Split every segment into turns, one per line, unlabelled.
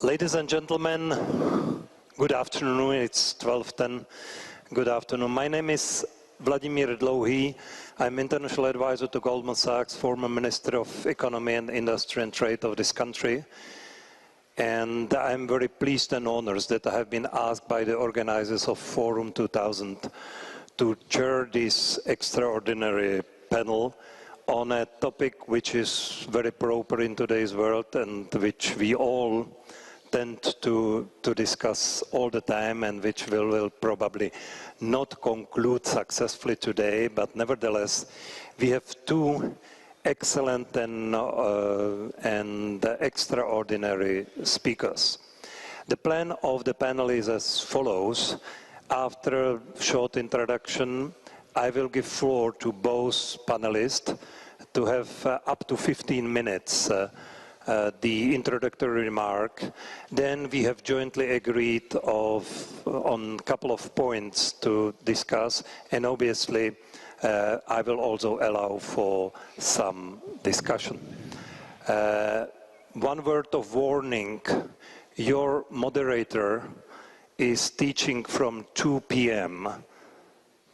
Ladies and gentlemen, good afternoon. It's 12:10. Good afternoon. My name is Vladimír Dlouhý. I'm international advisor to Goldman Sachs, former Minister of Economy and Industry and Trade of this country. And I'm very pleased and honored that I have been asked by the organizers of Forum 2000 to chair this extraordinary panel on a topic which is very proper in today's world and which we all tend to discuss all the time and which will probably not conclude successfully today, but nevertheless, we have two excellent and extraordinary speakers. The plan of the panel is as follows. After a short introduction, I will give floor to both panelists to have up to 15 minutes the introductory remark. Then we have jointly agreed on a couple of points to discuss, and obviously I will also allow for some discussion. One word of warning, your moderator is teaching from 2 p.m.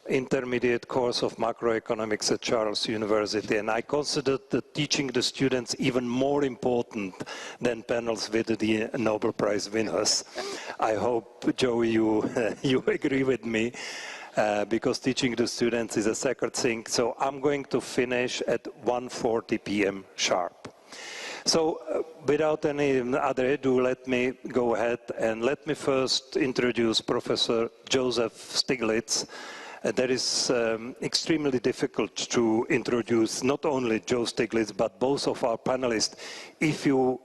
intermediate course of macroeconomics at Charles University, and I consider teaching the students even more important than panels with the Nobel Prize winners. I hope, Joe, you agree with me, because teaching the students is a sacred thing. So I'm going to finish at 1:40 p.m. sharp. So without any other ado, let me go ahead and let me first introduce Professor Joseph Stiglitz. That is extremely difficult to introduce not only Joe Stiglitz, but both of our panelists. If you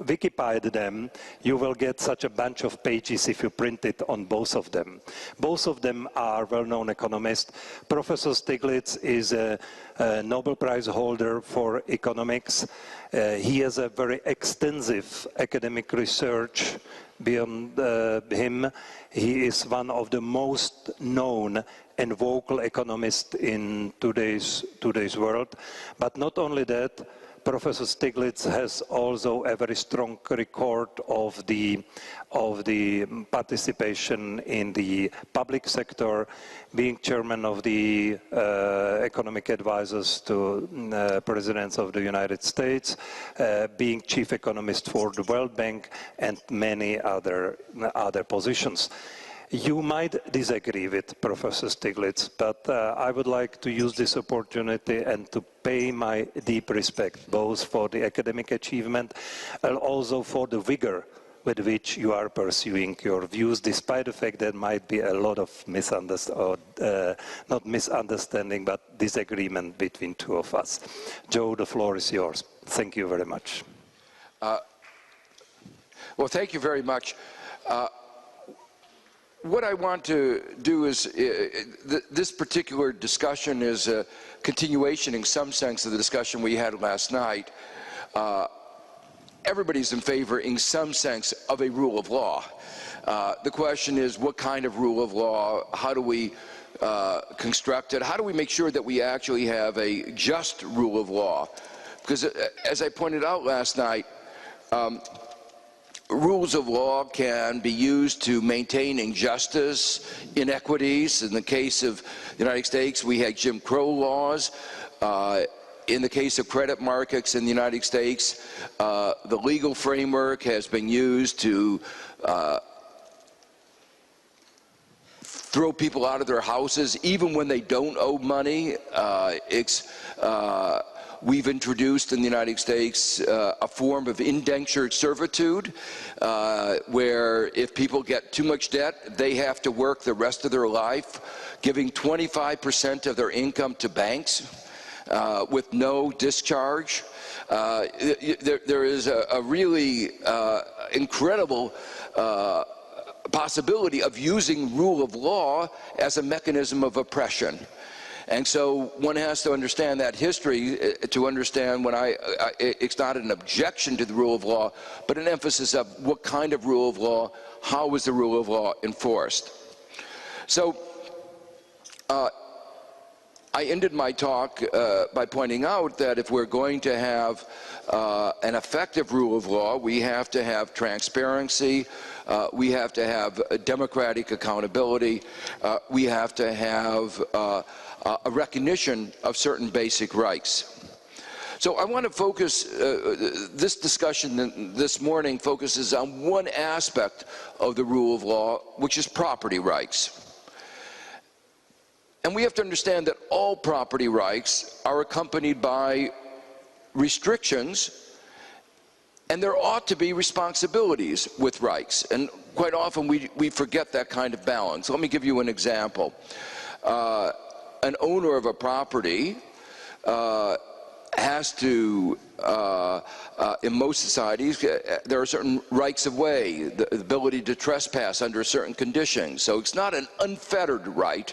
Wikipedia them, you will get such a bunch of pages if you print it on both of them. Both of them are well-known economists. Professor Stiglitz is a Nobel Prize holder for economics. He has a very extensive academic research beyond him. He is one of the most known and vocal economists in today's world. But not only that, Professor Stiglitz has also a very strong record of the participation in the public sector, being chairman of the economic advisors to presidents of the United States, being chief economist for the World Bank, and many other positions. You might disagree with Professor Stiglitz, but I would like to use this opportunity and to pay my deep respect both for the academic achievement and also for the vigor with which you are pursuing your views, despite the fact there might be a lot of not misunderstanding, but disagreement between two of us. Joe, the floor is yours. Thank you very much.
Well, thank you very much. What I want to do is, this particular discussion is a continuation in some sense of the discussion we had last night. Everybody's in favor, in some sense, of a rule of law. The question is, what kind of rule of law? How do we construct it? How do we make sure that we actually have a just rule of law? Because as I pointed out last night, rules of law can be used to maintain injustice, inequities. In the case of the United States, we had Jim Crow laws. In the case of credit markets in the United States, the legal framework has been used to throw people out of their houses, even when they don't owe money. We've introduced in the United States a form of indentured servitude, where if people get too much debt, they have to work the rest of their life, giving 25% of their income to banks with no discharge. There is a really incredible possibility of using rule of law as a mechanism of oppression. And so one has to understand that history to understand it's not an objection to the rule of law, but an emphasis of what kind of rule of law, how is the rule of law enforced. So I ended my talk by pointing out that if we're going to have an effective rule of law, we have to have transparency, we have to have democratic accountability, we have to have a recognition of certain basic rights. So I want to focus, this discussion this morning focuses on one aspect of the rule of law, which is property rights. And we have to understand that all property rights are accompanied by restrictions, and there ought to be responsibilities with rights. And quite often we forget that kind of balance. Let me give you an example. An owner of a property has to, in most societies, there are certain rights of way, the ability to trespass under certain conditions. So it's not an unfettered right.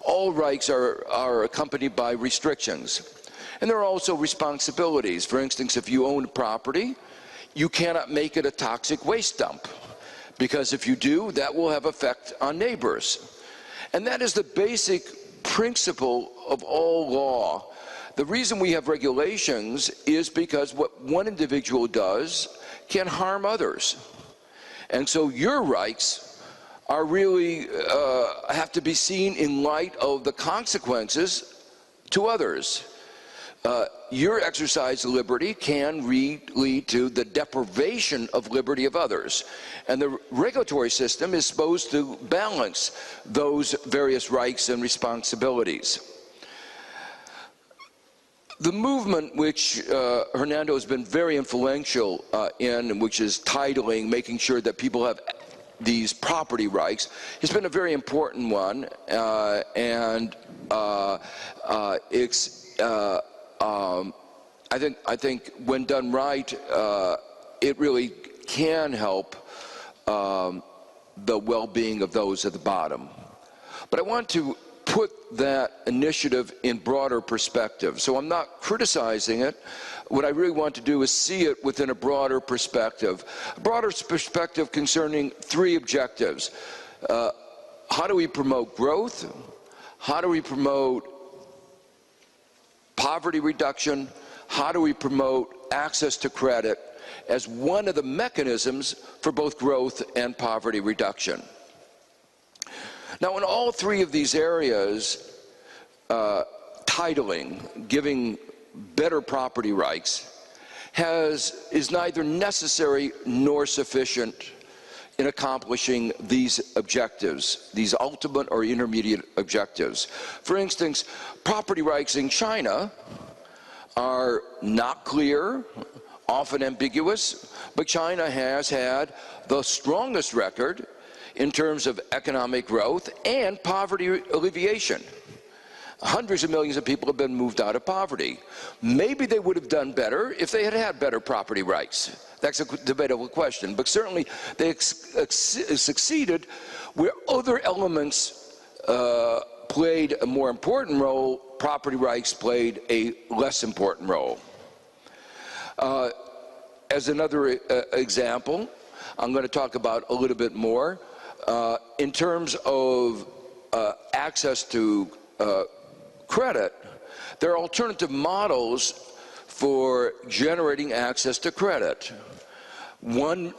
All rights are accompanied by restrictions. And there are also responsibilities. For instance, if you own property, you cannot make it a toxic waste dump, because if you do, that will have effect on neighbors. And that is the basic principle of all law. The reason we have regulations is because what one individual does can harm others. And so your rights are really, have to be seen in light of the consequences to others. Your exercise of liberty can lead to the deprivation of liberty of others. And the regulatory system is supposed to balance those various rights and responsibilities. The movement which Hernando has been very influential in, which is titling, making sure that people have these property rights, has been a very important one, and it's I think when done right, it really can help the well-being of those at the bottom. But I want to put that initiative in broader perspective. So I'm not criticizing it. What I really want to do is see it within a broader perspective. A broader perspective concerning three objectives. How do we promote growth? How do we promote poverty reduction? How do we promote access to credit as one of the mechanisms for both growth and poverty reduction? Now, in all three of these areas, titling, giving better property rights, is neither necessary nor sufficient in accomplishing these objectives, these ultimate or intermediate objectives. For instance, property rights in China are not clear, often ambiguous, but China has had the strongest record in terms of economic growth and poverty alleviation. Hundreds of millions of people have been moved out of poverty. Maybe they would have done better if they had had better property rights. That's a debatable question, but certainly they succeeded where other elements played a more important role. Property rights played a less important role. As another example, I'm going to talk about a little bit more. In terms of access to credit, there are alternative models for generating access to credit. One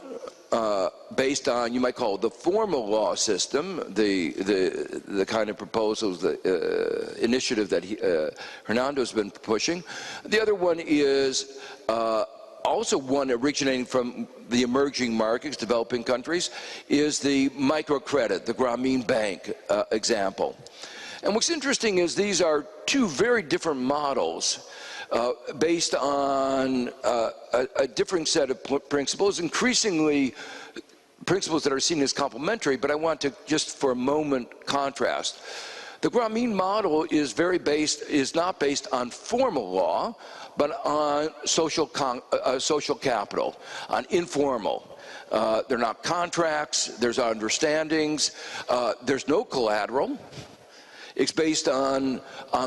based on, you might call it the formal law system, the kind of proposals, the initiative that Hernando's been pushing. The other one is also one originating from the emerging markets, developing countries, is the microcredit, the Grameen Bank example. And what's interesting is these are two very different models based on a different set of principles, increasingly principles that are seen as complementary, but I want to just for a moment contrast. The Grameen model is not based on formal law, but on social capital, on informal. They're not contracts, there's understandings, there's no collateral. It's based on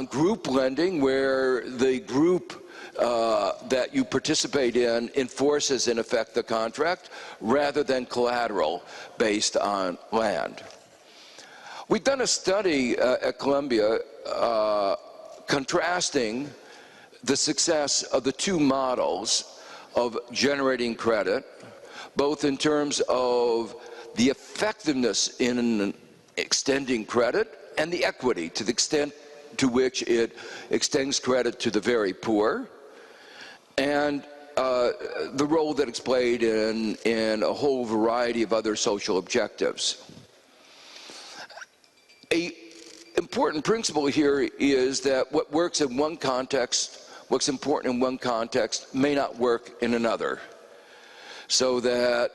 group lending, where the group that you participate in enforces, in effect, the contract, rather than collateral based on land. We've done a study at Columbia contrasting the success of the two models of generating credit, both in terms of the effectiveness in extending credit and the equity, to the extent to which it extends credit to the very poor, and the role that it's played in a whole variety of other social objectives. An important principle here is that what works in one context, what's important in one context, may not work in another. So that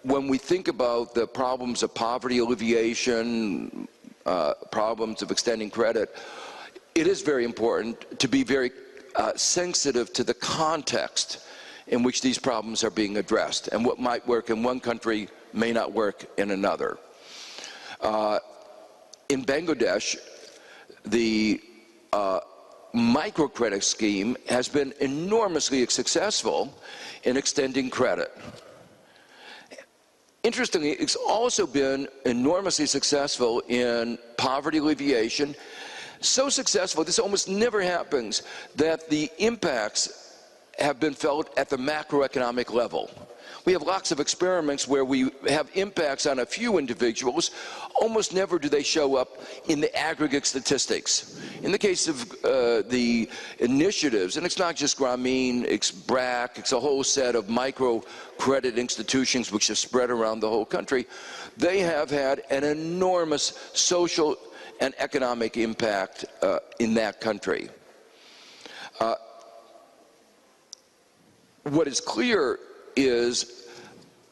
when we think about the problems of poverty alleviation, problems of extending credit, it is very important to be very sensitive to the context in which these problems are being addressed, and what might work in one country may not work in another. In Bangladesh, the microcredit scheme has been enormously successful in extending credit. Interestingly, it's also been enormously successful in poverty alleviation. So successful, this almost never happens, that the impacts have been felt at the macroeconomic level. We have lots of experiments where we have impacts on a few individuals. Almost never do they show up in the aggregate statistics. In the case of the initiatives, and it's not just Grameen, it's BRAC, it's a whole set of microcredit institutions which have spread around the whole country, they have had an enormous social and economic impact in that country. What is clear is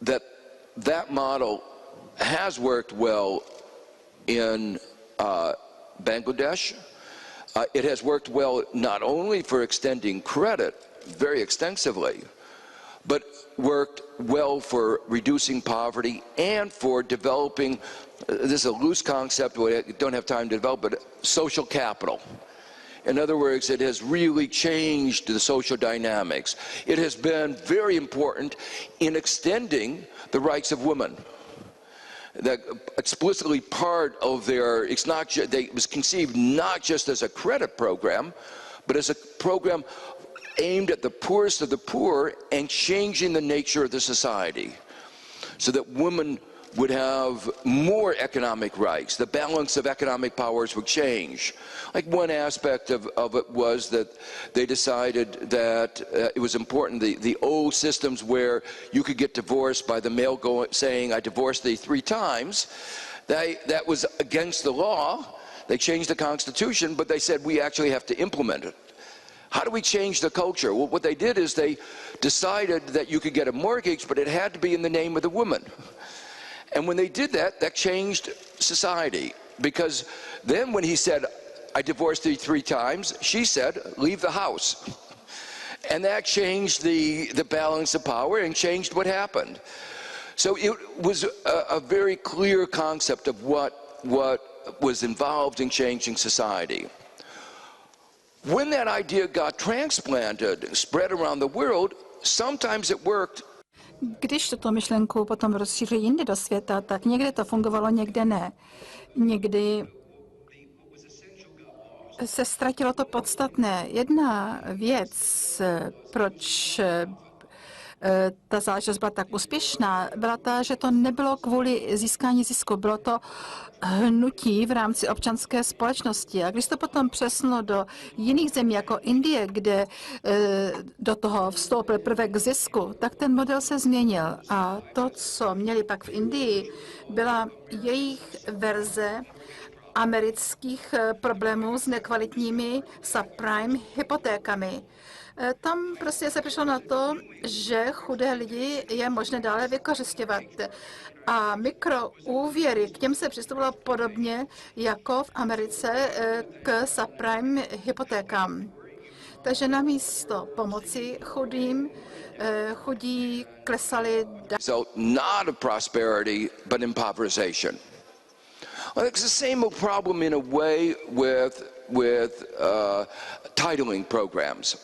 that that model has worked well in Bangladesh. It has worked well not only for extending credit very extensively, but worked well for reducing poverty and for developing, this is a loose concept, we don't have time to develop, but social capital. In other words, it has really changed the social dynamics. It has been very important in extending the rights of women. That explicitly part of their, it was conceived not just as a credit program, but as a program aimed at the poorest of the poor and changing the nature of the society so that women would have more economic rights. The balance of economic powers would change. Like one aspect of it was that they decided that it was important, the old systems where you could get divorced by the male saying, I divorced thee 3 times, that was against the law. They changed the Constitution, but they said we actually have to implement it. How do we change the culture? Well, what they did is they decided that you could get a mortgage, but it had to be in the name of the woman. And when they did that, that changed society. Because then when he said, I divorced thee 3 times, she said, leave the house. And that changed the balance of power and changed what happened. So it was a very clear concept of what was involved in changing society. When that idea got transplanted, spread around the world, sometimes it worked.
Když tuto myšlenku potom rozšířili jinde do světa, tak někde to fungovalo, někde ne. Někdy se ztratilo to podstatné. Jedna věc, proč ta záležitost byla tak úspěšná, byla ta, že to nebylo kvůli získání zisku, bylo to hnutí v rámci občanské společnosti. A když to potom přesnulo do jiných zemí, jako Indie, kde do toho vstoupil prvek zisku, tak ten model se změnil. A to, co měli pak v Indii, byla jejich verze amerických problémů s nekvalitními subprime hypotékami. Tam prostě se přišlo na to, že chudé lidi je možné dále vykořisťovat. A mikroúvěry, k těm se přistupovalo podobně jako v Americe k subprime hypotékám. Takže namísto pomoci chudým, chudí klesali.
So not of prosperity, but impoverization. Well, it's the same problem in a way with titling programs.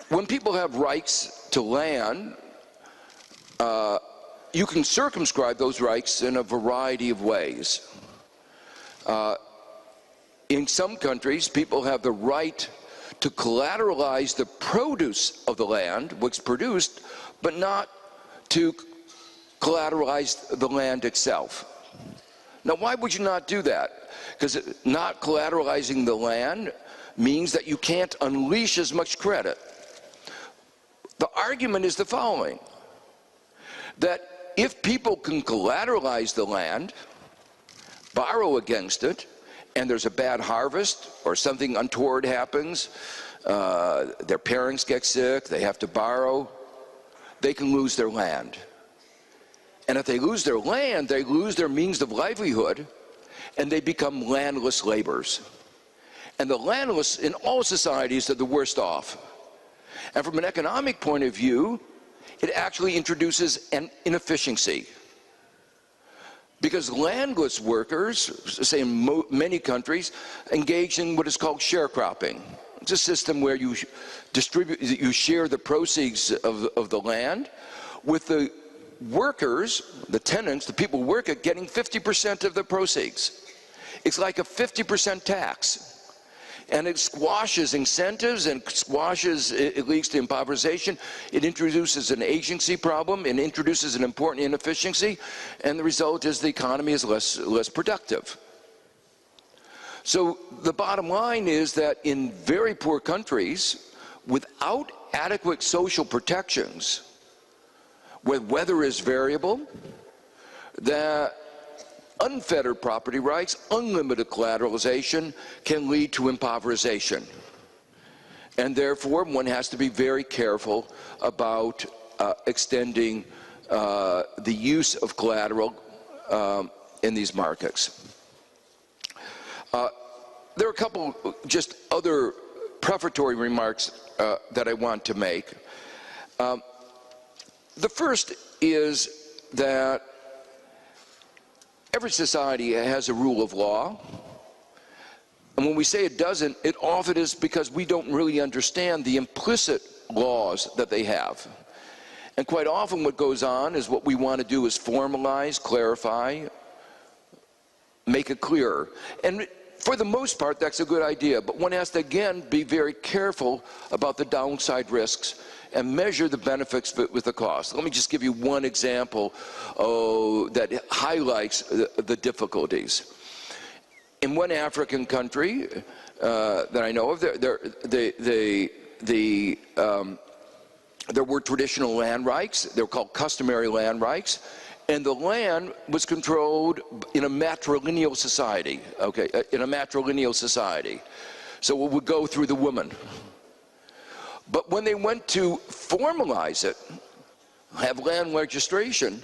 When people have rights to land, you can circumscribe those rights in a variety of ways. In some countries, people have the right to collateralize the produce of the land, what's produced, but not to collateralize the land itself. Now, why would you not do that? Because not collateralizing the land means that you can't unleash as much credit. The argument is the following, that if people can collateralize the land, borrow against it, and there's a bad harvest or something untoward happens, their parents get sick, they have to borrow, they can lose their land. And if they lose their land, they lose their means of livelihood, and they become landless laborers. And the landless in all societies are the worst off. And from an economic point of view, it actually introduces an inefficiency. Because landless workers, say in many countries, engage in what is called sharecropping. It's a system where you share the proceeds of the land with the workers, the tenants, the people who work it, getting 50% of the proceeds. It's like a 50% tax. And it squashes incentives and squashes, it leads to impoverization. It introduces an agency problem, it introduces an important inefficiency, and the result is the economy is less productive. So the bottom line is that in very poor countries, without adequate social protections, where weather is variable, that unfettered property rights, unlimited collateralization can lead to impoverization. And therefore, one has to be very careful about extending the use of collateral in these markets. There are a couple just other prefatory remarks that I want to make. The first is that every society has a rule of law, and when we say it doesn't, it often is because we don't really understand the implicit laws that they have. And quite often what goes on is what we want to do is formalize, clarify, make it clearer. And for the most part, that's a good idea, but one has to again be very careful about the downside risks and measure the benefits with the cost. Let me just give you one example that highlights the difficulties. In one African country that I know of, there were traditional land rights. They were called customary land rights, and the land was controlled in a matrilineal society. Okay, in a matrilineal society, so it would go through the woman. But when they went to formalize it, have land registration,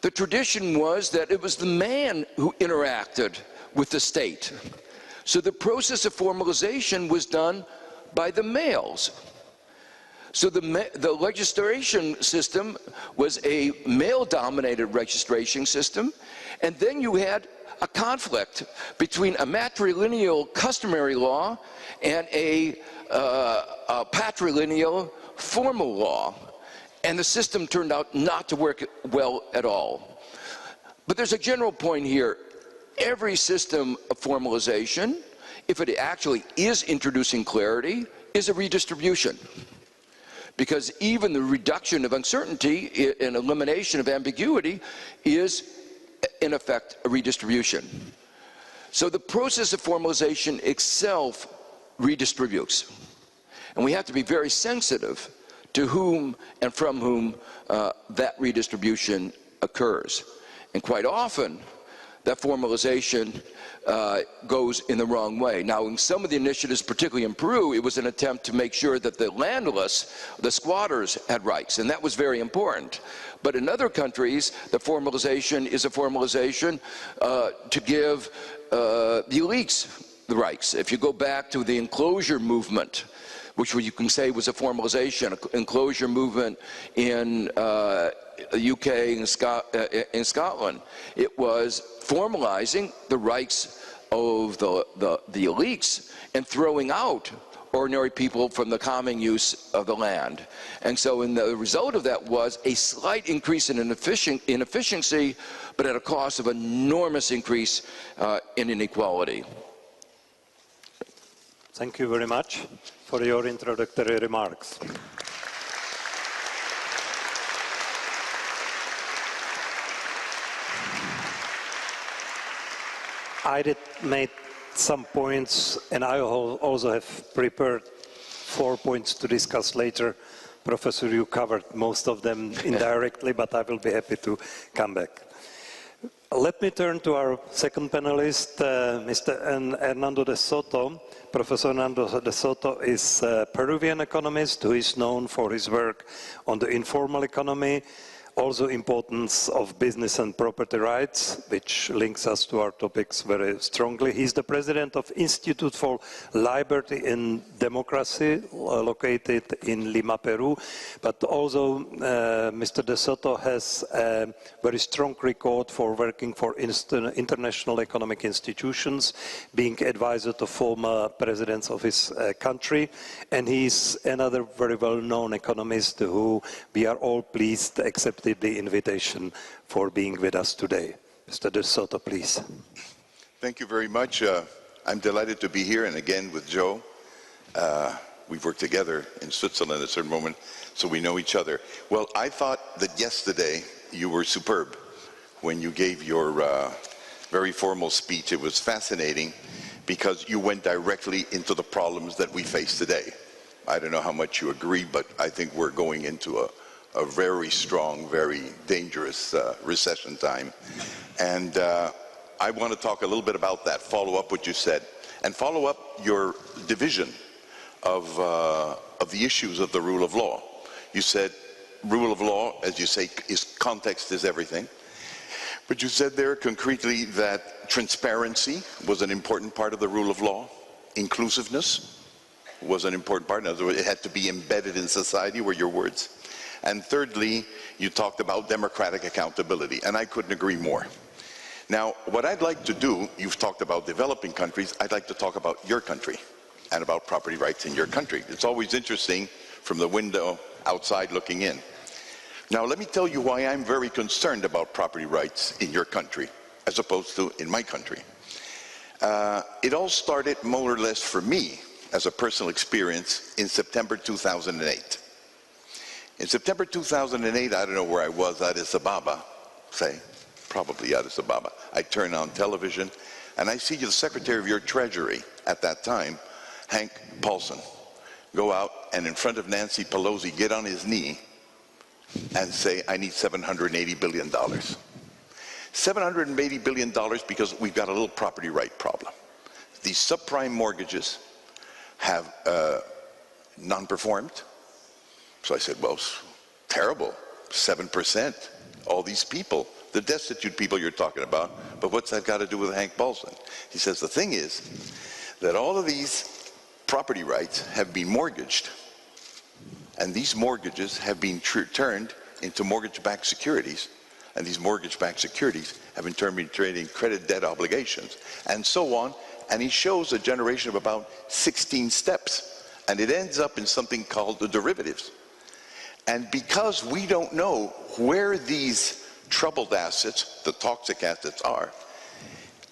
the tradition was that it was the man who interacted with the state. So the process of formalization was done by the males. So the registration system was a male-dominated registration system, and then you had a conflict between a matrilineal customary law and a patrilineal formal law, and the system turned out not to work well at all. But there's a general point here. Every system of formalization, if it actually is introducing clarity, is a redistribution. Because even the reduction of uncertainty and elimination of ambiguity is, in effect, a redistribution. So the process of formalization itself redistributes. And we have to be very sensitive to whom and from whom that redistribution occurs. And quite often, that formalization goes in the wrong way. Now, in some of the initiatives, particularly in Peru, it was an attempt to make sure that the landless, the squatters, had rights, and that was very important. But in other countries, the formalization is a formalization to give the elites the rights. If you go back to the enclosure movement, which you can say was a formalization, enclosure movement in UK and Scotland, it was formalizing the rights of the elites and throwing out ordinary people from the common use of the land. And so the result of that was a slight increase in inefficiency, but at a cost of enormous increase in inequality.
Thank you very much for your introductory remarks. I did make some points, and I also have prepared 4 points to discuss later. Professor, you covered most of them indirectly, but I will be happy to come back. Let me turn to our second panelist, Mr. Hernando de Soto. Professor Hernando de Soto is a Peruvian economist who is known for his work on the informal economy, also importance of business and property rights, which links us to our topics very strongly. He's the president of Institute for Liberty and Democracy, located in Lima, Peru. But also, Mr. De Soto has a very strong record for working for international economic institutions, being advisor to former presidents of his country. And he's another very well-known economist who we are all pleased accepted the invitation for being with us today. Mr. De Soto, please.
Thank you very much. I'm delighted to be here, and again with Joe. We've worked together in Switzerland at a certain moment, so we know each other. Well, I thought that yesterday you were superb when you gave your very formal speech. It was fascinating because you went directly into the problems that we face today. I don't know how much you agree, but I think we're going into a very strong, very dangerous recession time. And I want to talk a little bit about that, follow up what you said, and follow up your division of the issues of the rule of law. You said rule of law, as you say, context is everything. But you said there concretely that transparency was an important part of the rule of law, inclusiveness was an important part. In other words, it had to be embedded in society, were your words. And thirdly, you talked about democratic accountability, and I couldn't agree more. Now, what I'd like to do, you've talked about developing countries, I'd like to talk about your country and about property rights in your country. It's always interesting from the window outside looking in. Now, let me tell you why I'm very concerned about property rights in your country, as opposed to in my country. It all started more or less for me, as a personal experience, in September 2008. In September 2008, I don't know where I was, Addis Ababa, say, probably Addis Ababa. I turn on television, and I see the Secretary of your Treasury at that time, Hank Paulson, go out and in front of Nancy Pelosi get on his knee and say, I need $780 billion. $780 billion because we've got a little property right problem. These subprime mortgages have non-performed. So I said, well, terrible, 7%, all these people, the destitute people you're talking about, but what's that got to do with Hank Paulson? He says, the thing is that all of these property rights have been mortgaged, and these mortgages have been turned into mortgage-backed securities, and these mortgage-backed securities have in turn been trading credit debt obligations, and so on, and he shows a generation of about 16 steps, and it ends up in something called the derivatives. And because we don't know where these troubled assets, the toxic assets are,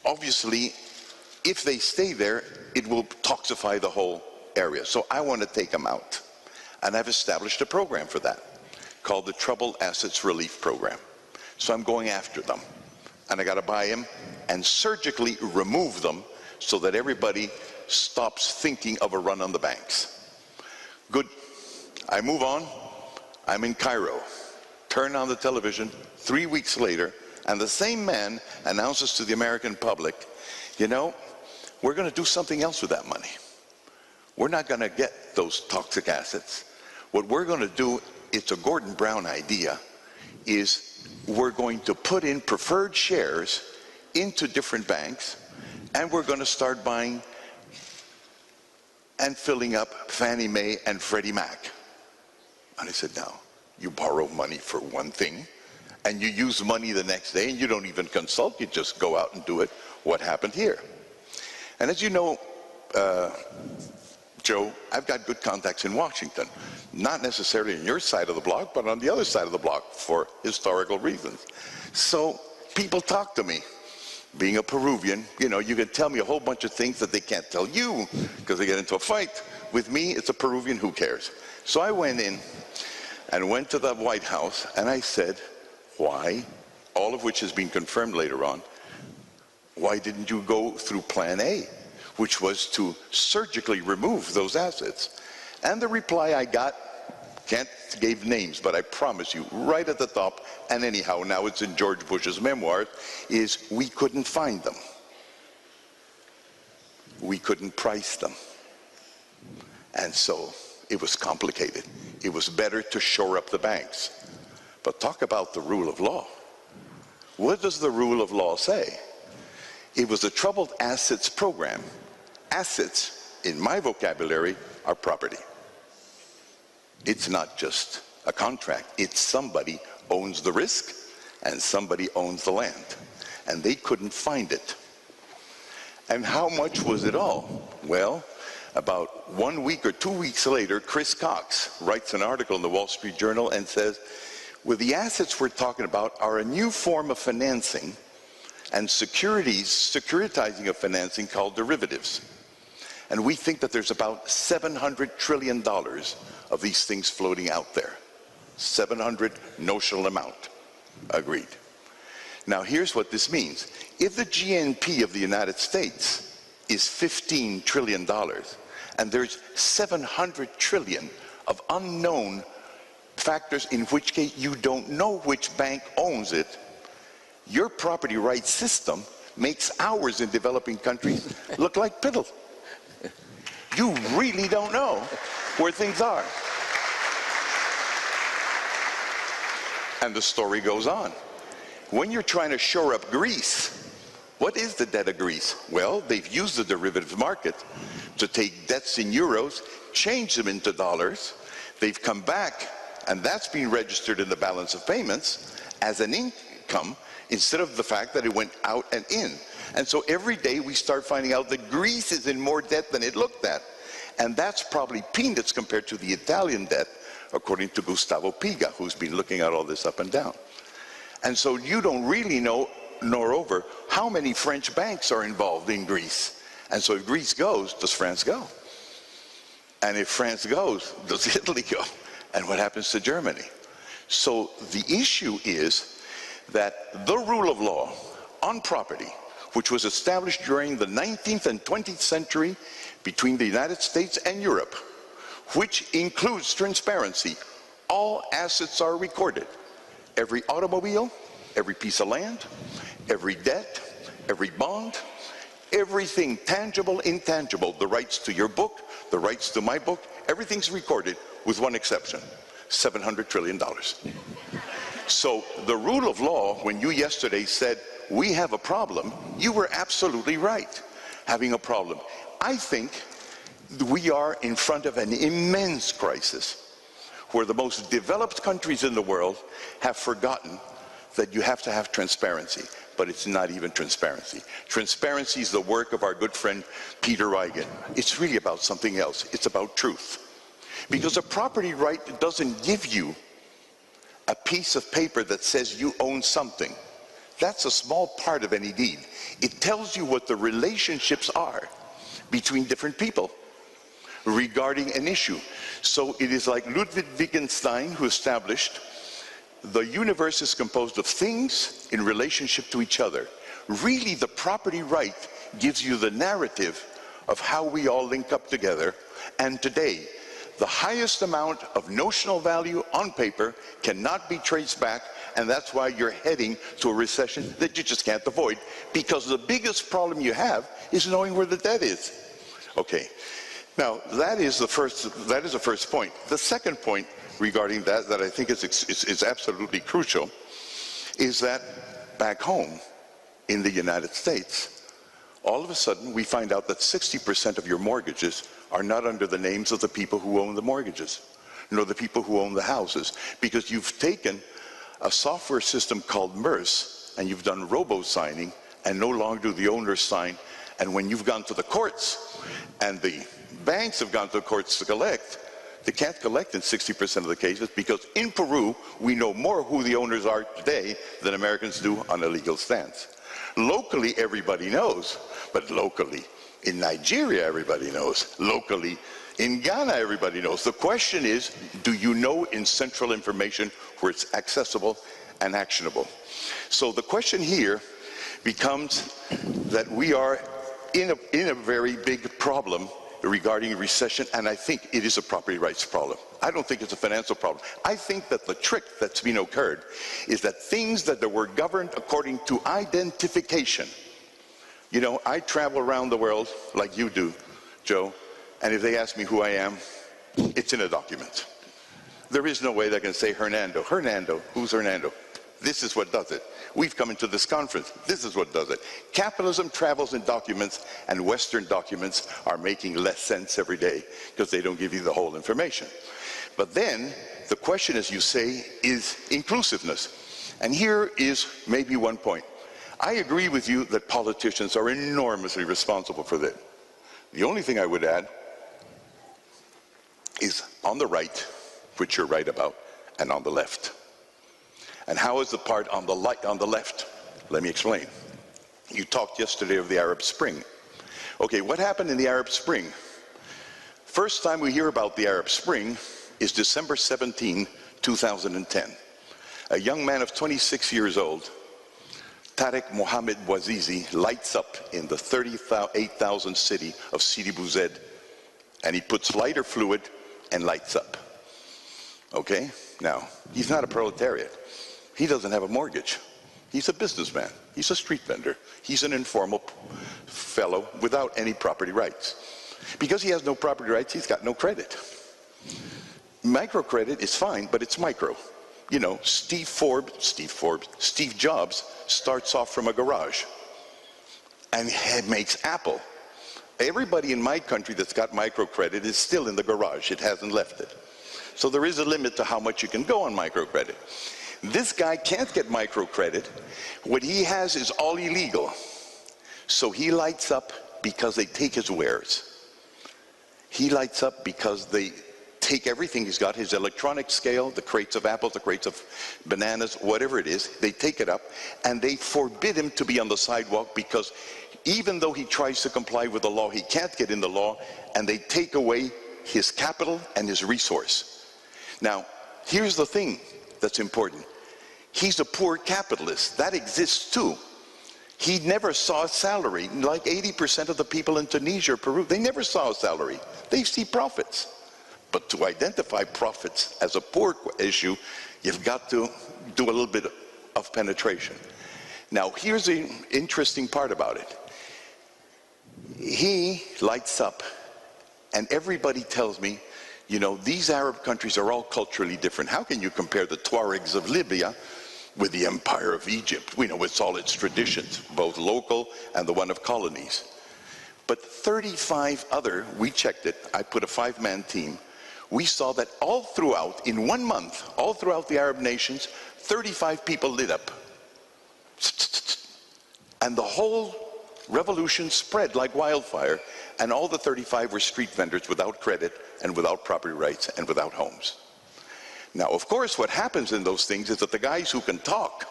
obviously, if they stay there, it will toxify the whole area. So I want to take them out. And I've established a program for that called the Troubled Assets Relief Program. So I'm going after them. And I got to buy them and surgically remove them so that everybody stops thinking of a run on the banks. Good. I move on. I'm in Cairo. Turn on the television 3 weeks later, and the same man announces to the American public, you know, we're going to do something else with that money. We're not going to get those toxic assets. What we're going to do, it's a Gordon Brown idea, is we're going to put in preferred shares into different banks, and we're going to start buying and filling up Fannie Mae and Freddie Mac. And I said, now, you borrow money for one thing, and you use money the next day, and you don't even consult, you just go out and do it. What happened here? And as you know, Joe, I've got good contacts in Washington, not necessarily on your side of the block, but on the other side of the block for historical reasons. So people talk to me. Being a Peruvian, you know, you can tell me a whole bunch of things that they can't tell you because they get into a fight. With me, it's a Peruvian, who cares? So I went in and went to the White House and I said, why, all of which has been confirmed later on, why didn't you go through Plan A, which was to surgically remove those assets? And the reply I got, can't give names, but I promise you, right at the top, and anyhow, now it's in George Bush's memoirs, is we couldn't find them. We couldn't price them. And so it was complicated. It was better to shore up the banks. But talk about the rule of law. What does the rule of law say? It was a troubled assets program. Assets, in my vocabulary, are property. It's not just a contract. It's somebody owns the risk and somebody owns the land. And they couldn't find it. And how much was it all? Well, about 1 week or 2 weeks later, Chris Cox writes an article in the Wall Street Journal and says, well, the assets we're talking about are a new form of financing and securitizing of financing called derivatives. And we think that there's about $700 trillion of these things floating out there. 700 notional amount. Agreed. Now here's what this means. If the GNP of the United States is $15 trillion, and there's 700 trillion of unknown factors in which case you don't know which bank owns it, your property rights system makes ours in developing countries look like piddle. You really don't know where things are. And the story goes on. When you're trying to shore up Greece, what is the debt of Greece? Well, they've used the derivative market to take debts in euros, change them into dollars. They've come back, and that's been registered in the balance of payments as an income instead of the fact that it went out and in. And so every day we start finding out that Greece is in more debt than it looked at. And that's probably peanuts compared to the Italian debt, according to Gustavo Piga, who's been looking at all this up and down. And so you don't really know, moreover, how many French banks are involved in Greece. And so if Greece goes, does France go? And if France goes, does Italy go? And what happens to Germany? So the issue is that the rule of law on property, which was established during the 19th and 20th century between the United States and Europe, which includes transparency. All assets are recorded. Every automobile, every piece of land, every debt, every bond, everything tangible, intangible, the rights to your book, the rights to my book, everything's recorded with one exception, $700 trillion. So the rule of law, when you yesterday said, we have a problem, you were absolutely right, having a problem. I think we are in front of an immense crisis where the most developed countries in the world have forgotten that you have to have transparency, but it's not even transparency. Transparency is the work of our good friend Peter Reigen. It's really about something else. It's about truth. Because a property right doesn't give you a piece of paper that says you own something. That's a small part of any deed. It tells you what the relationships are between different people regarding an issue. So it is like Ludwig Wittgenstein, who established the universe is composed of things in relationship to each other. Really, the property right gives you the narrative of how we all link up together. And today, the highest amount of notional value on paper cannot be traced back, and that's why you're heading to a recession that you just can't avoid, because the biggest problem you have is knowing where the debt is. Okay, now that is the first point. The second point regarding that I think is absolutely crucial is that back home in the United States, all of a sudden we find out that 60% of your mortgages are not under the names of the people who own the mortgages, nor the people who own the houses, because you've taken a software system called MERS and you've done robo-signing, and no longer do the owners sign. And when you've gone to the courts and the banks have gone to the courts to collect. They can't collect in 60% of the cases because in Peru, we know more who the owners are today than Americans do on a legal stance. Locally, everybody knows, but locally, in Nigeria, everybody knows. Locally, in Ghana, everybody knows. The question is, do you know in central information where it's accessible and actionable? So the question here becomes that we are in a very big problem regarding recession, and I think it is a property rights problem. I don't think it's a financial problem. I think that the trick that's been occurred is that things that were governed according to identification. You know, I travel around the world like you do, Joe, and if they ask me who I am, it's in a document. There is no way they can say Hernando. Hernando, who's Hernando? This is what does it. We've come into this conference. This is what does it. Capitalism travels in documents, and Western documents are making less sense every day because they don't give you the whole information. But then, the question, as you say, is inclusiveness. And here is maybe one point. I agree with you that politicians are enormously responsible for this. The only thing I would add is on the right, which you're right about, and on the left. And how is the part on the left? Let me explain. You talked yesterday of the Arab Spring. Okay, what happened in the Arab Spring? First time we hear about the Arab Spring is December 17, 2010. A young man of 26 years old, Tarek Mohammed Bouazizi, lights up in the 38,000 city of Sidi Bouzid, and he puts lighter fluid and lights up. Okay? Now, he's not a proletariat. He doesn't have a mortgage. He's a businessman. He's a street vendor. He's an informal fellow without any property rights. Because he has no property rights, he's got no credit. Microcredit is fine, but it's micro. You know, Steve Jobs starts off from a garage and makes Apple. Everybody in my country that's got microcredit is still in the garage. It hasn't left it. So there is a limit to how much you can go on microcredit. This guy can't get microcredit. What he has is all illegal. So he lights up because they take his wares. He lights up because they take everything he's got, his electronic scale, the crates of apples, the crates of bananas, whatever it is, they take it up and they forbid him to be on the sidewalk because even though he tries to comply with the law, he can't get in the law, and they take away his capital and his resource. Now, here's the thing that's important. He's a poor capitalist. That exists too. He never saw a salary. Like 80% of the people in Tunisia or Peru, they never saw a salary. They see profits. But to identify profits as a poor issue, you've got to do a little bit of penetration. Now, here's the interesting part about it. He lights up, and everybody tells me, you know, these Arab countries are all culturally different. How can you compare the Tuaregs of Libya with the Empire of Egypt? We know it's all its traditions, both local and the one of colonies. But 35 other, we checked it, I put a 5-man team, we saw that all throughout, in 1 month, all throughout the Arab nations, 35 people lit up. And the whole revolution spread like wildfire, and all the 35 were street vendors without credit and without property rights and without homes. Now, of course, what happens in those things is that the guys who can talk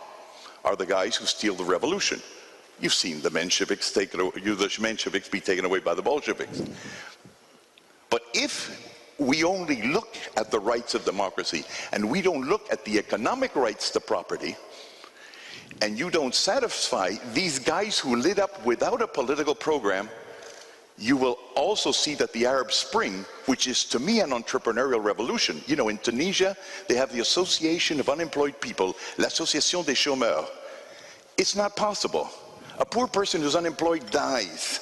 are the guys who steal the revolution. You've seen the Mensheviks be taken away by the Bolsheviks. But if we only look at the rights of democracy and we don't look at the economic rights to property, and you don't satisfy these guys who lit up without a political program, you will also see that the Arab Spring, which is to me an entrepreneurial revolution, you know, in Tunisia, they have the Association of Unemployed People, l'Association des Chômeurs. It's not possible. A poor person who's unemployed dies.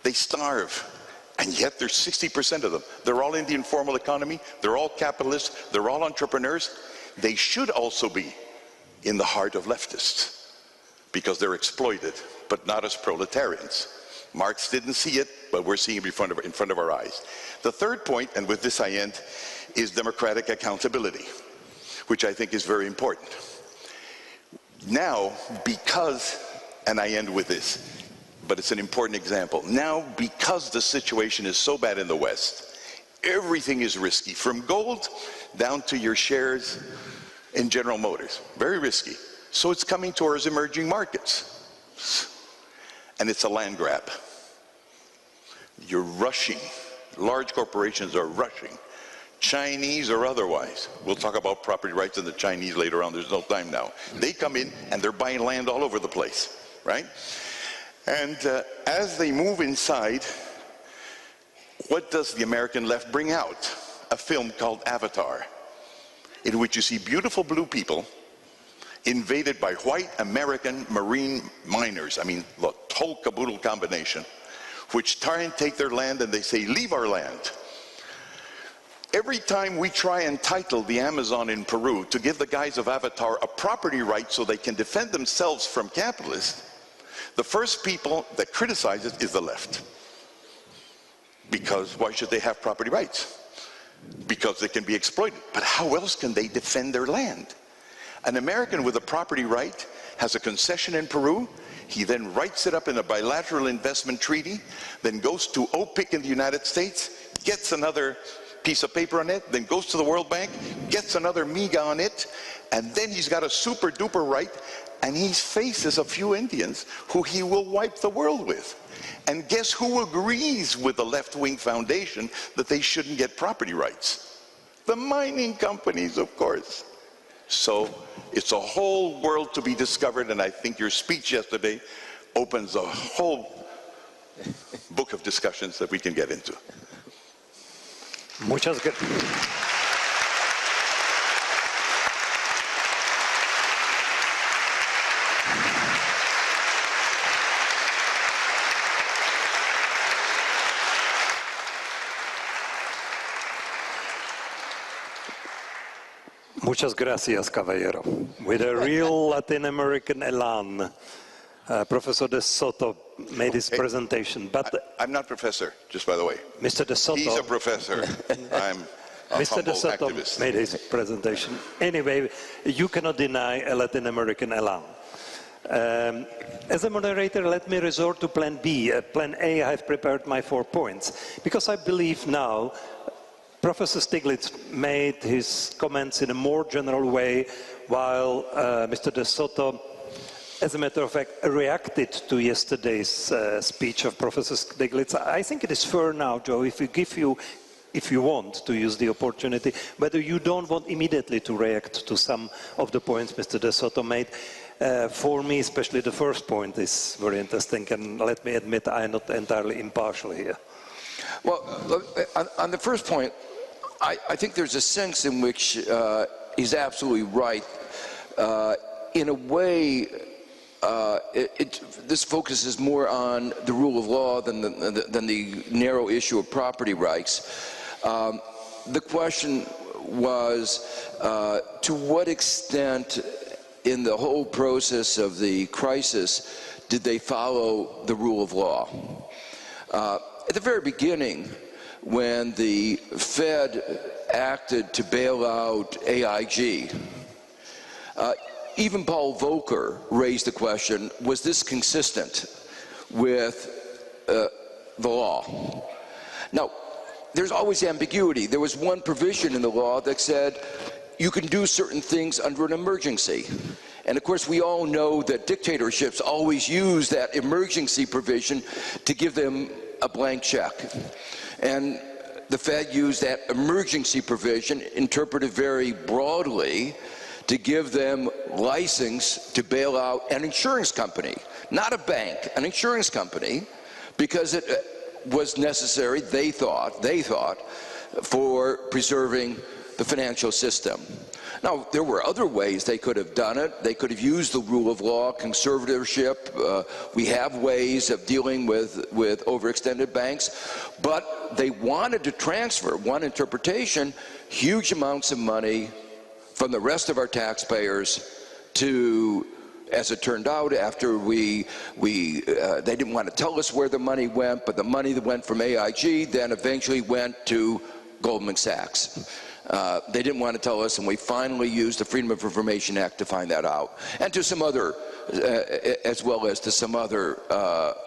They starve. And yet there's 60% of them. They're all in the informal economy. They're all capitalists. They're all entrepreneurs. They should also be in the heart of leftists because they're exploited, but not as proletarians. Marx didn't see it, but we're seeing it in front of our eyes. The third point, and with this I end, is democratic accountability, which I think is very important. Now, because, and I end with this, but it's an important example. Now, because the situation is so bad in the West, everything is risky, from gold down to your shares in General Motors. Very risky. So it's coming towards emerging markets. And it's a land grab. You're rushing. Large corporations are rushing. Chinese or otherwise. We'll talk about property rights and the Chinese later on. There's no time now. They come in and they're buying land all over the place, right? And as they move inside, what does the American left bring out? A film called Avatar, in which you see beautiful blue people invaded by white American marine miners. I mean, the whole caboodle combination, which try and take their land, and they say, leave our land. Every time we try and title the Amazon in Peru to give the guys of Avatar a property right so they can defend themselves from capitalists, the first people that criticize it is the left. Because why should they have property rights? Because they can be exploited. But how else can they defend their land? An American with a property right has a concession in Peru. He then writes it up in a bilateral investment treaty, then goes to OPIC in the United States, gets another piece of paper on it, then goes to the World Bank, gets another MIGA on it, and then he's got a super duper right, and he faces a few Indians who he will wipe the world with. And guess who agrees with the left-wing foundation that they shouldn't get property rights? The mining companies, of course. So it's a whole world to be discovered, and I think your speech yesterday opens a whole book of discussions that we can get into.
Muchas gracias. Muchas gracias, caballero. With a real Latin American elan, Professor de Soto made his presentation. But
I'm not professor, just by the way.
Mr. de Soto,
he's a professor. I'm a
Mr. de
humble
Soto
activist.
made his presentation. Anyway, you cannot deny a Latin American elan. As a moderator, let me resort to Plan B. Plan A, I have prepared my 4 points, because I believe now Professor Stiglitz made his comments in a more general way, while Mr. de Soto, as a matter of fact, reacted to yesterday's speech of Professor Stiglitz. I think it is fair now, Joe, if you want to use the opportunity, whether you don't want immediately to react to some of the points Mr. de Soto made. For me, especially the first point is very interesting, and let me admit I am not entirely impartial here.
Well, on the first point, I think there's a sense in which he's absolutely right. In a way, this focuses more on the rule of law than the narrow issue of property rights. The question was, to what extent in the whole process of the crisis did they follow the rule of law? At the very beginning, when the Fed acted to bail out AIG, even Paul Volcker raised the question, was this consistent with the law? Now, there's always ambiguity. There was one provision in the law that said you can do certain things under an emergency. And of course, we all know that dictatorships always use that emergency provision to give them a blank check. And the Fed used that emergency provision, interpreted very broadly, to give them license to bail out an insurance company, not a bank, an insurance company, because it was necessary, they thought, for preserving the financial system. Now, there were other ways they could have done it. They could have used the rule of law, conservatorship. We have ways of dealing with overextended banks. But they wanted to transfer, one interpretation, huge amounts of money from the rest of our taxpayers to, as it turned out, after they didn't want to tell us where the money went, but the money that went from AIG then eventually went to Goldman Sachs. They didn't want to tell us, and we finally used the Freedom of Information Act to find that out. And to some other, as well as to some other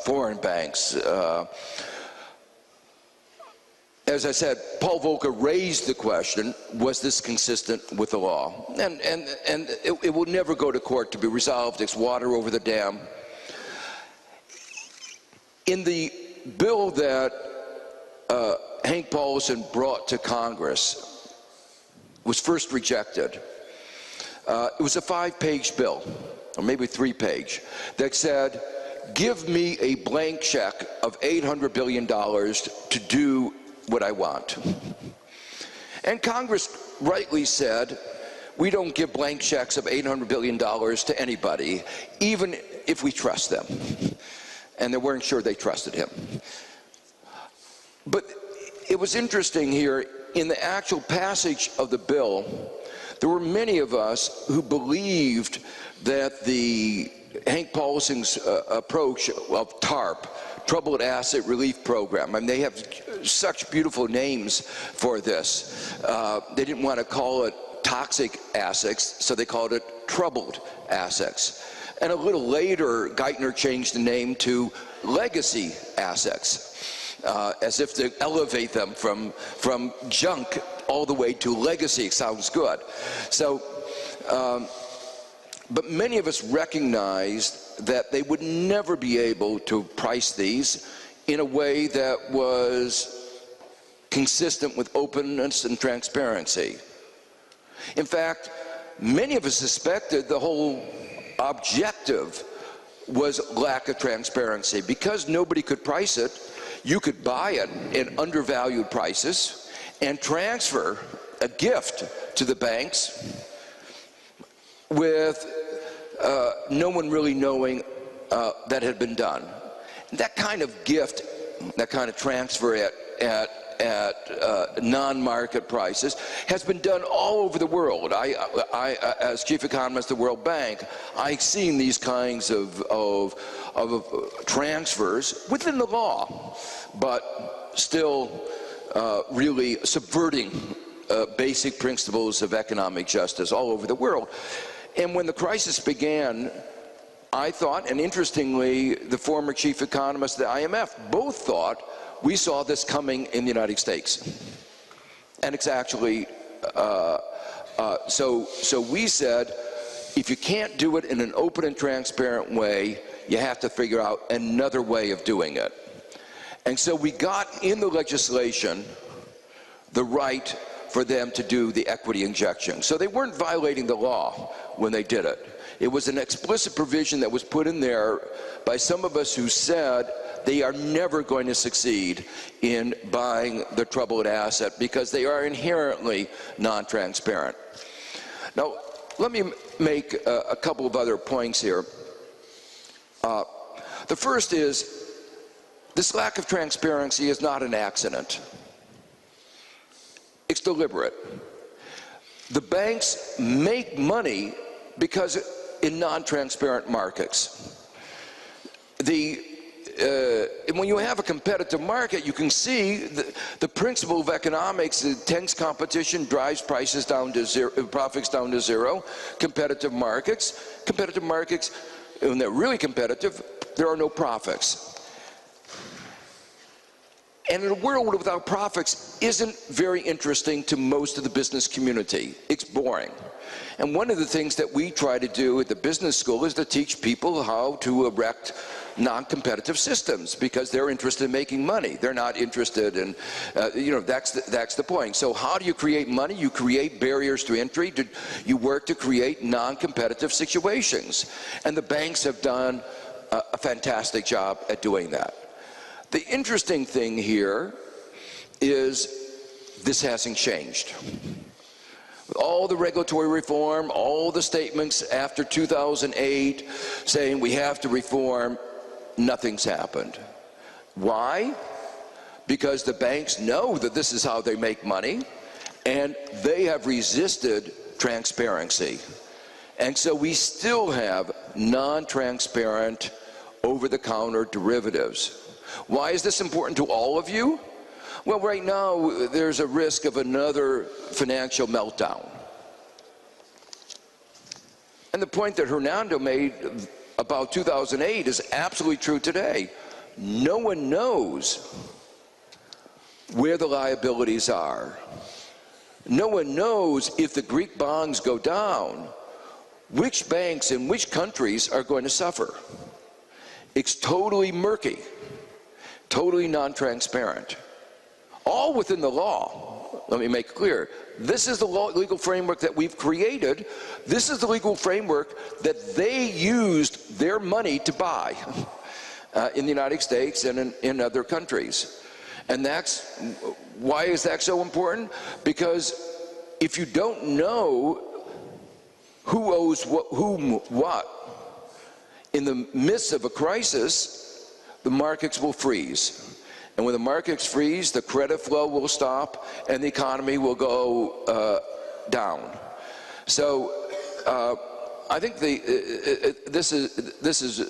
foreign banks. As I said, Paul Volcker raised the question, was this consistent with the law? And it will never go to court to be resolved. It's water over the dam. In the bill that Hank Paulson brought to Congress, was first rejected. It was a 5-page bill, or maybe 3-page, that said, give me a blank check of $800 billion to do what I want. And Congress rightly said, we don't give blank checks of $800 billion to anybody, even if we trust them. And they weren't sure they trusted him. But it was interesting here, in the actual passage of the bill, there were many of us who believed that the Hank Paulson's approach of TARP, Troubled Asset Relief Program, I mean, they have such beautiful names for this. They didn't want to call it toxic assets, so they called it troubled assets. And a little later, Geithner changed the name to legacy assets, as if to elevate them from junk all the way to legacy. Sounds good. So, but many of us recognized that they would never be able to price these in a way that was consistent with openness and transparency. In fact, many of us suspected the whole objective was lack of transparency. Because nobody could price it, you could buy it at undervalued prices and transfer a gift to the banks with no one really knowing that had been done. That kind of gift, that kind of transfer at non-market prices has been done all over the world. I as chief economist of the World Bank, I've seen these kinds of transfers within the law, but still really subverting basic principles of economic justice all over the world. And when the crisis began, I thought, and interestingly, the former chief economist of the IMF both thought, we saw this coming in the United States. And it's actually, so we said, if you can't do it in an open and transparent way, you have to figure out another way of doing it. And so we got in the legislation the right for them to do the equity injection. So they weren't violating the law when they did it. It was an explicit provision that was put in there by some of us who said they are never going to succeed in buying the troubled asset because they are inherently non-transparent. Now, let me make a couple of other points here. The first is, this lack of transparency is not an accident. It's deliberate. The banks make money because in non-transparent markets. When you have a competitive market, you can see the principle of economics, intense competition drives prices down to zero, profits down to zero. Competitive markets, when they're really competitive, there are no profits. And in a world without profits isn't very interesting to most of the business community. It's boring. And one of the things that we try to do at the business school is to teach people how to erect non-competitive systems, because they're interested in making money. They're not interested in, that's the point. So how do you create money? You create barriers to entry. You work to create non-competitive situations. And the banks have done a fantastic job at doing that. The interesting thing here is this hasn't changed. All the regulatory reform, all the statements after 2008 saying we have to reform, nothing's happened. Why? Because the banks know that this is how they make money, and they have resisted transparency. And so we still have non-transparent, over-the-counter derivatives. Why is this important to all of you? Well, right now, there's a risk of another financial meltdown. And the point that Hernando made about 2008 is absolutely true today. No one knows where the liabilities are. No one knows if the Greek bonds go down, which banks in which countries are going to suffer. It's totally murky, totally non-transparent, all within the law. Let me make it clear. This is the legal framework that we've created. This is the legal framework that they used their money to buy in the United States and in other countries. And that's, why is that so important? Because if you don't know who owes whom what, in the midst of a crisis, the markets will freeze. And when the markets freeze, the credit flow will stop and the economy will go down. So I think this is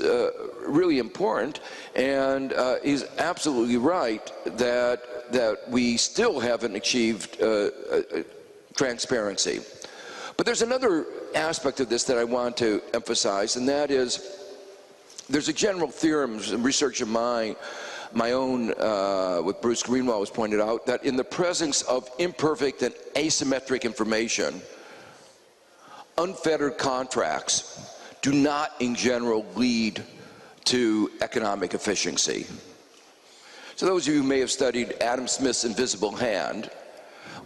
really important, and he's absolutely right that we still haven't achieved transparency. But there's another aspect of this that I want to emphasize, and that is there's a general theorem in research of my own, what Bruce Greenwald has pointed out, that in the presence of imperfect and asymmetric information, unfettered contracts do not in general lead to economic efficiency. So those of you who may have studied Adam Smith's invisible hand,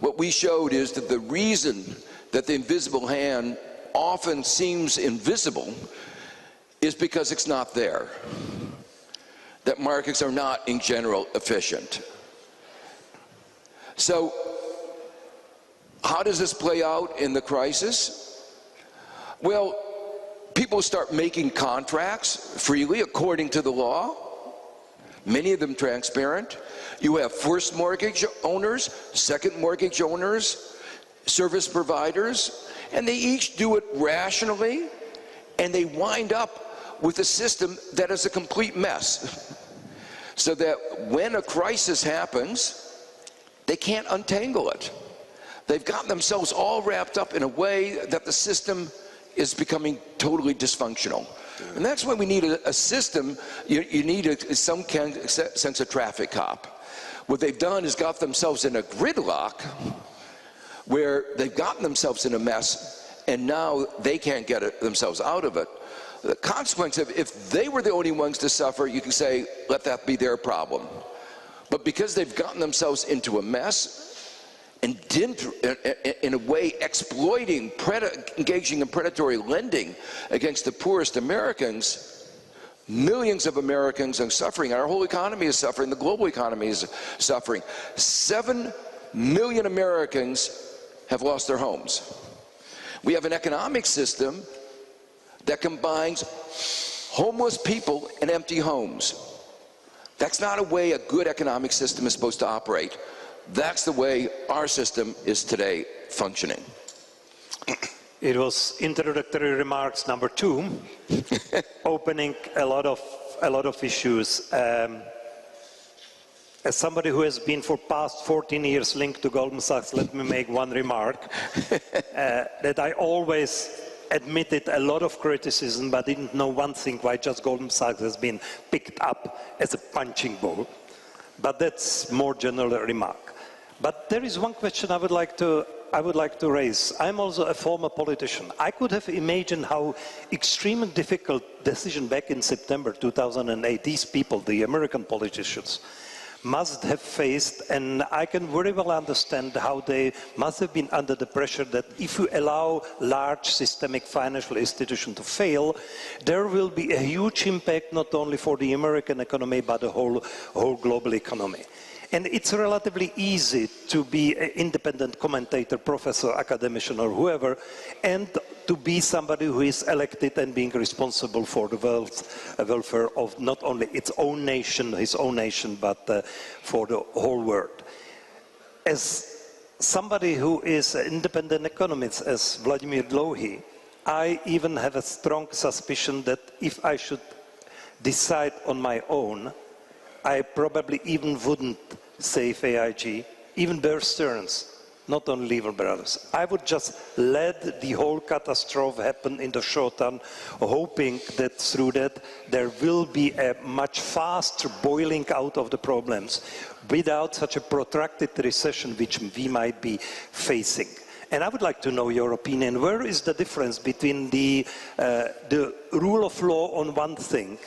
what we showed is that the reason that the invisible hand often seems invisible is because it's not there. That markets are not in general efficient. So how does this play out in the crisis? Well, people start making contracts freely according to the law, many of them transparent. You have first mortgage owners, second mortgage owners, service providers, and they each do it rationally, and they wind up with a system that is a complete mess. So that when a crisis happens, they can't untangle it. They've gotten themselves all wrapped up in a way that the system is becoming totally dysfunctional. And that's why we need a system. You need some sense of traffic cop. What they've done is got themselves in a gridlock where they've gotten themselves in a mess, and now they can't get themselves out of it. The consequence of, if they were the only ones to suffer, you can say, let that be their problem. But because they've gotten themselves into a mess and in a way exploiting, engaging in predatory lending against the poorest Americans, millions of Americans are suffering. Our whole economy is suffering. The global economy is suffering. 7 million Americans have lost their homes. We have an economic system that combines homeless people and empty homes. That's not a way a good economic system is supposed to operate. That's the way our system is today functioning.
It was introductory remarks number 2, opening a lot of issues. As somebody who has been for past 14 years linked to Goldman Sachs, let me make one remark, that I always admitted a lot of criticism, but didn't know one thing, why just Goldman Sachs has been picked up as a punching ball. But that's more general remark. But there is one question I would like to raise. I'm also a former politician. I could have imagined how extremely difficult decision back in September 2008, these people, the American politicians, must have faced, and I can very well understand how they must have been under the pressure that if you allow large systemic financial institutions to fail, there will be a huge impact not only for the American economy but the whole global economy. And it's relatively easy to be an independent commentator, professor, academician, or whoever, and to be somebody who is elected and being responsible for the welfare of not only its own nation, his own nation, but for the whole world. As somebody who is an independent economist, as Vladimir Dlouhy, I even have a strong suspicion that if I should decide on my own, I probably even wouldn't save AIG, even Bear Stearns, not only Lehman Brothers. I would just let the whole catastrophe happen in the short term, hoping that through that there will be a much faster boiling out of the problems without such a protracted recession which we might be facing. And I would like to know your opinion. Where is the difference between the rule of law on one thing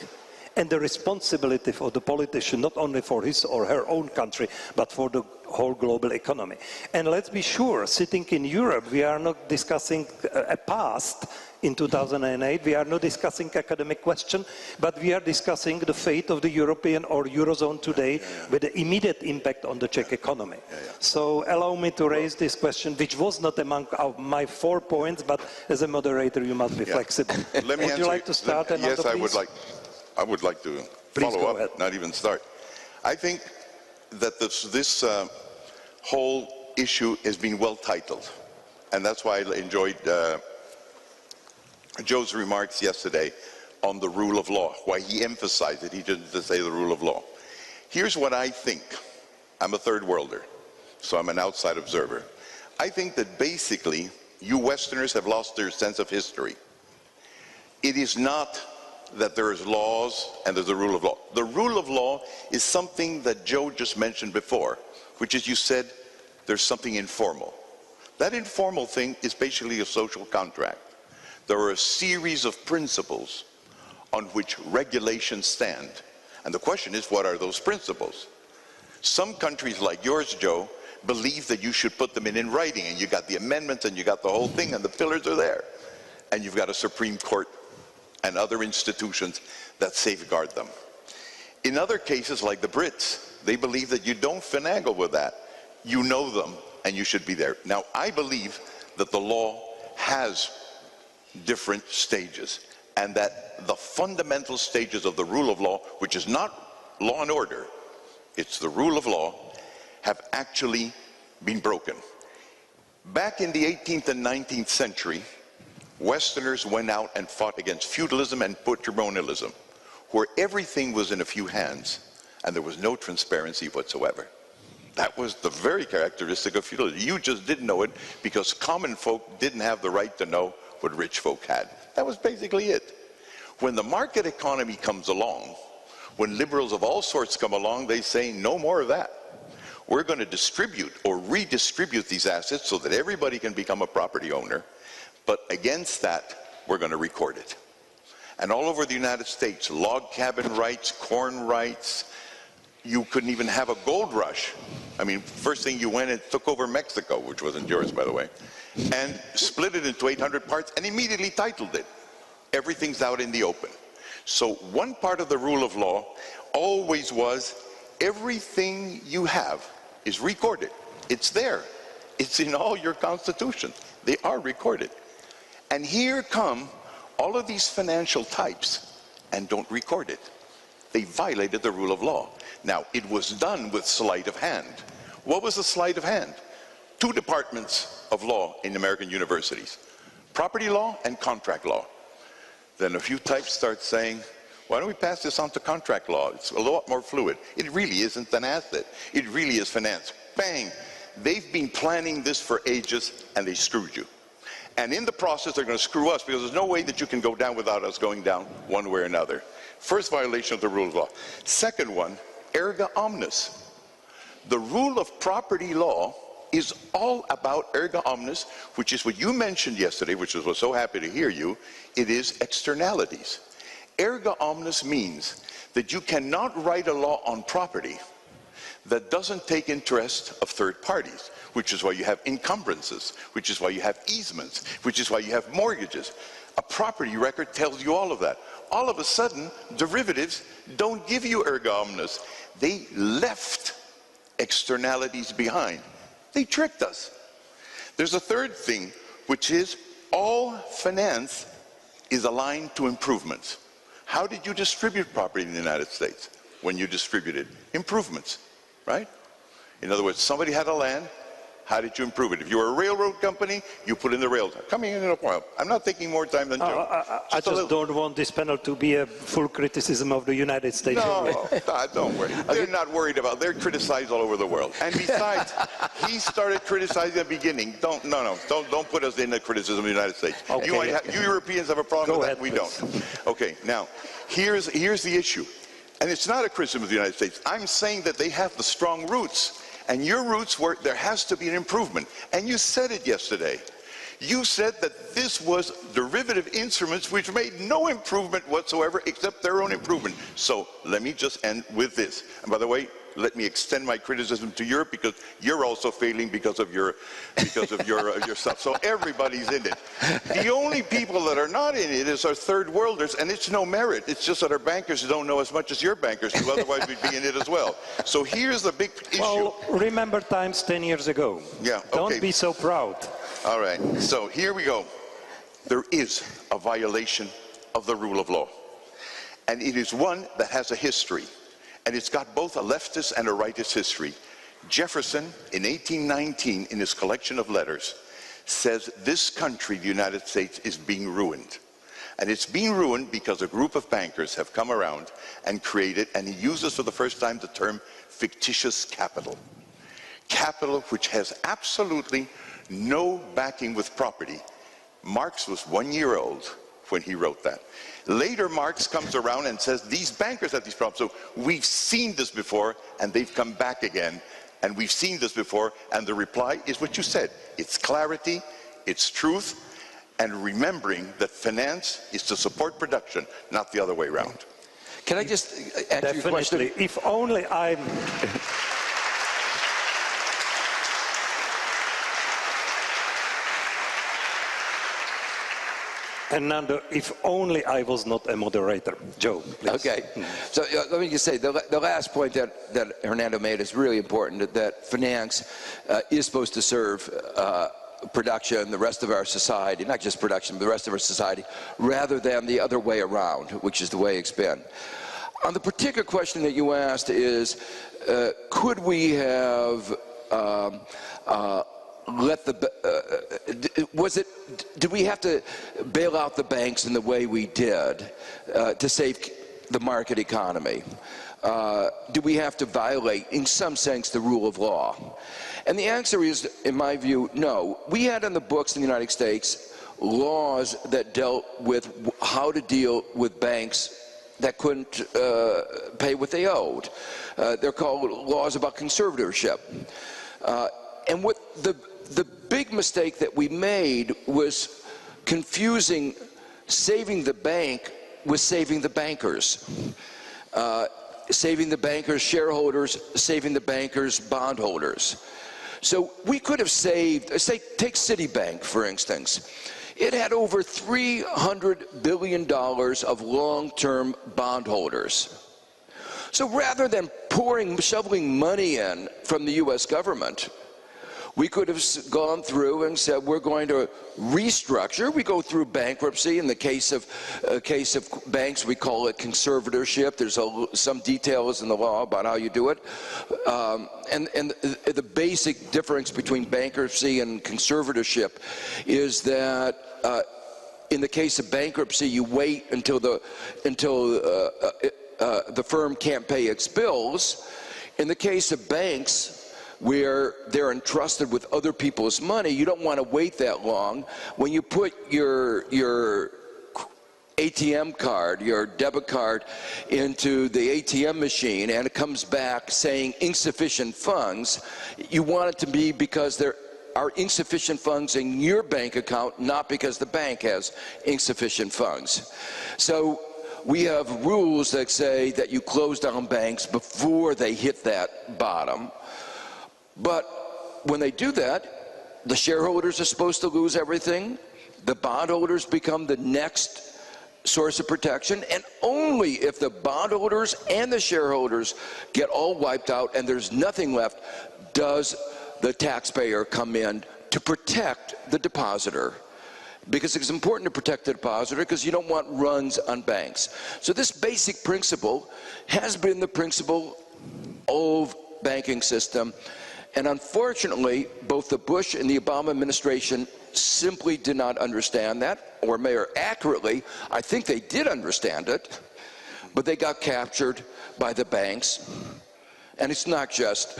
and the responsibility for the politician, not only for his or her own country, but for the whole global economy? And let's be sure, sitting in Europe, we are not discussing a past in 2008, we are not discussing academic question, but we are discussing the fate of the European or Eurozone today with the immediate impact on the Czech economy. So allow me to raise this question, which was not among my 4 points, but as a moderator, you must be flexible.
Let me
would you like to start?
Yes, I would like to follow up,
ahead.
not even start. I think that this whole issue has been well titled, and that's why I enjoyed Joe's remarks yesterday on the rule of law, why he emphasized it. He didn't just say the rule of law. Here's what I think. I'm a third worlder, so I'm an outside observer. I think that basically you Westerners have lost their sense of history. It is not that there's laws and there's a rule of law. The rule of law is something that Joe just mentioned before, which is, you said there's something informal. That informal thing is basically a social contract. There are a series of principles on which regulations stand. And the question is, what are those principles? Some countries like yours, Joe, believe that you should put them in writing, and you got the amendments and you got the whole thing and the pillars are there. And you've got a Supreme Court and other institutions that safeguard them. In other cases, like the Brits, they believe that you don't finagle with that. You know them, and you should be there. Now, I believe that the law has different stages, and that the fundamental stages of the rule of law, which is not law and order, it's the rule of law, have actually been broken. Back in the 18th and 19th century, Westerners went out and fought against feudalism and patrimonialism, where everything was in a few hands and there was no transparency whatsoever. That was the very characteristic of feudalism. You just didn't know it because common folk didn't have the right to know what rich folk had. That was basically it. When the market economy comes along, when liberals of all sorts come along, they say no more of that. We're going to distribute or redistribute these assets so that everybody can become a property owner. But against that, we're going to record it. And all over the United States, log cabin rights, corn rights, you couldn't even have a gold rush. I mean, first thing you went and took over Mexico, which wasn't yours, by the way, and split it into 800 parts and immediately titled it. Everything's out in the open. So one part of the rule of law always was everything you have is recorded. It's there. It's in all your constitutions. They are recorded. And here come all of these financial types and don't record it. They violated the rule of law. Now, it was done with sleight of hand. What was the sleight of hand? 2 departments of law in American universities, property law and contract law. Then a few types start saying, why don't we pass this on to contract law? It's a lot more fluid. It really isn't an asset. It really is finance. Bang! They've been planning this for ages and they screwed you. And in the process, they're going to screw us because there's no way that you can go down without us going down one way or another. First violation of the rule of law. Second one, erga omnes. The rule of property law is all about erga omnes, which is what you mentioned yesterday, which was so happy to hear you. It is externalities. Erga omnes means that you cannot write a law on property that doesn't take interest of third parties, which is why you have encumbrances, which is why you have easements, which is why you have mortgages. A property record tells you all of that. All of a sudden, derivatives don't give you erga omnes. They left externalities behind. They tricked us. There's a third thing, which is all finance is aligned to improvements. How did you distribute property in the United States when you distributed? Improvements, right? In other words, somebody had a land, How did you improve it? If you're a railroad company, you put in the rails. Coming in a while. I'm not taking more time than Joe.
I just don't want this panel to be a full criticism of the United States.
No, don't worry. They're not worried about it. They're criticized all over the world. And besides, he started criticizing at the beginning. Don't put us in the criticism of the United States.
Okay.
You Europeans have a problem with that. We
please.
don't. Okay, now, here's the issue. And it's not a criticism of the United States. I'm saying that they have the strong roots. And your roots were, there has to be an improvement. And you said it yesterday. You said that this was derivative instruments which made no improvement whatsoever except their own improvement. So let me just end with this. And by the way, let me extend my criticism to Europe because you're also failing because of your stuff. So everybody's in it. The only people that are not in it is our third worlders, and it's no merit. It's just that our bankers don't know as much as your bankers do. Otherwise, we'd be in it as well. So here's the big issue.
Well, remember times 10 years ago.
Yeah. Okay.
Don't be so proud.
All right. So here we go. There is a violation of the rule of law, and it is one that has a history. And it's got both a leftist and a rightist history. Jefferson, in 1819, in his collection of letters, says this country, the United States, is being ruined. And it's being ruined because a group of bankers have come around and created, and he uses for the first time the term fictitious capital. Capital which has absolutely no backing with property. Marx was 1 year old when he wrote that. Later, Marx comes around and says, these bankers have these problems. So we've seen this before, and they've come back again. And we've seen this before, and the reply is what you said. It's clarity, it's truth, and remembering that finance is to support production, not the other way around.
Can I just answer your question?
Definitely. If only I'm... Hernando, if only I was not a moderator. Joe, please.
Okay. So let me just say, the last point that Hernando made is really important, that finance is supposed to serve production, the rest of our society, not just production, but the rest of our society, rather than the other way around, which is the way it's been. On the particular question that you asked is, could we have did we have to bail out the banks in the way we did to save the market economy? Do we have to violate, in some sense, the rule of law? And the answer is, in my view, no. We had in the books in the United States laws that dealt with how to deal with banks that couldn't pay what they owed. They're called laws about conservatorship. And what the big mistake that we made was confusing saving the bank with saving the bankers. Saving the bankers' shareholders, saving the bankers' bondholders. So we could have saved, say, take Citibank, for instance. It had over $300 billion of long-term bondholders. So rather than shoveling money in from the U.S. government, we could have gone through and said, we're going to restructure. We go through bankruptcy. In the case of banks, we call it conservatorship. There's some details in the law about how you do it. And the basic difference between bankruptcy and conservatorship is that in the case of bankruptcy, you wait until the firm can't pay its bills. In the case of banks, where they're entrusted with other people's money, you don't want to wait that long. When you put your ATM card, your debit card, into the ATM machine and it comes back saying insufficient funds, you want it to be because there are insufficient funds in your bank account, not because the bank has insufficient funds. So we have rules that say that you close down banks before they hit that bottom. But when they do that, the shareholders are supposed to lose everything. The bondholders become the next source of protection. And only if the bondholders and the shareholders get all wiped out and there's nothing left, does the taxpayer come in to protect the depositor. Because it's important to protect the depositor because you don't want runs on banks. So this basic principle has been the principle of banking system. And unfortunately, both the Bush and the Obama administration simply did not understand that, or more accurately, I think they did understand it, but they got captured by the banks. And it's not just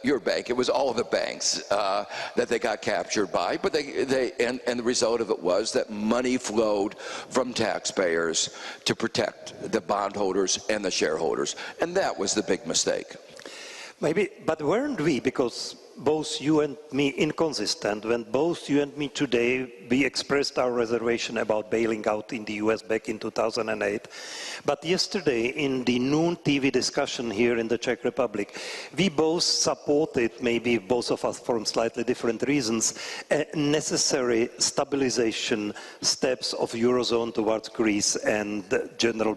your bank, it was all of the banks that they got captured by, but and the result of it was that money flowed from taxpayers to protect the bondholders and the shareholders, and that was the big mistake.
Maybe, but weren't we, because both you and me inconsistent, when both you and me today, we expressed our reservation about bailing out in the US back in 2008, but yesterday in the noon TV discussion here in the Czech Republic, we both supported, maybe both of us for slightly different reasons, necessary stabilization steps of Eurozone towards Greece and general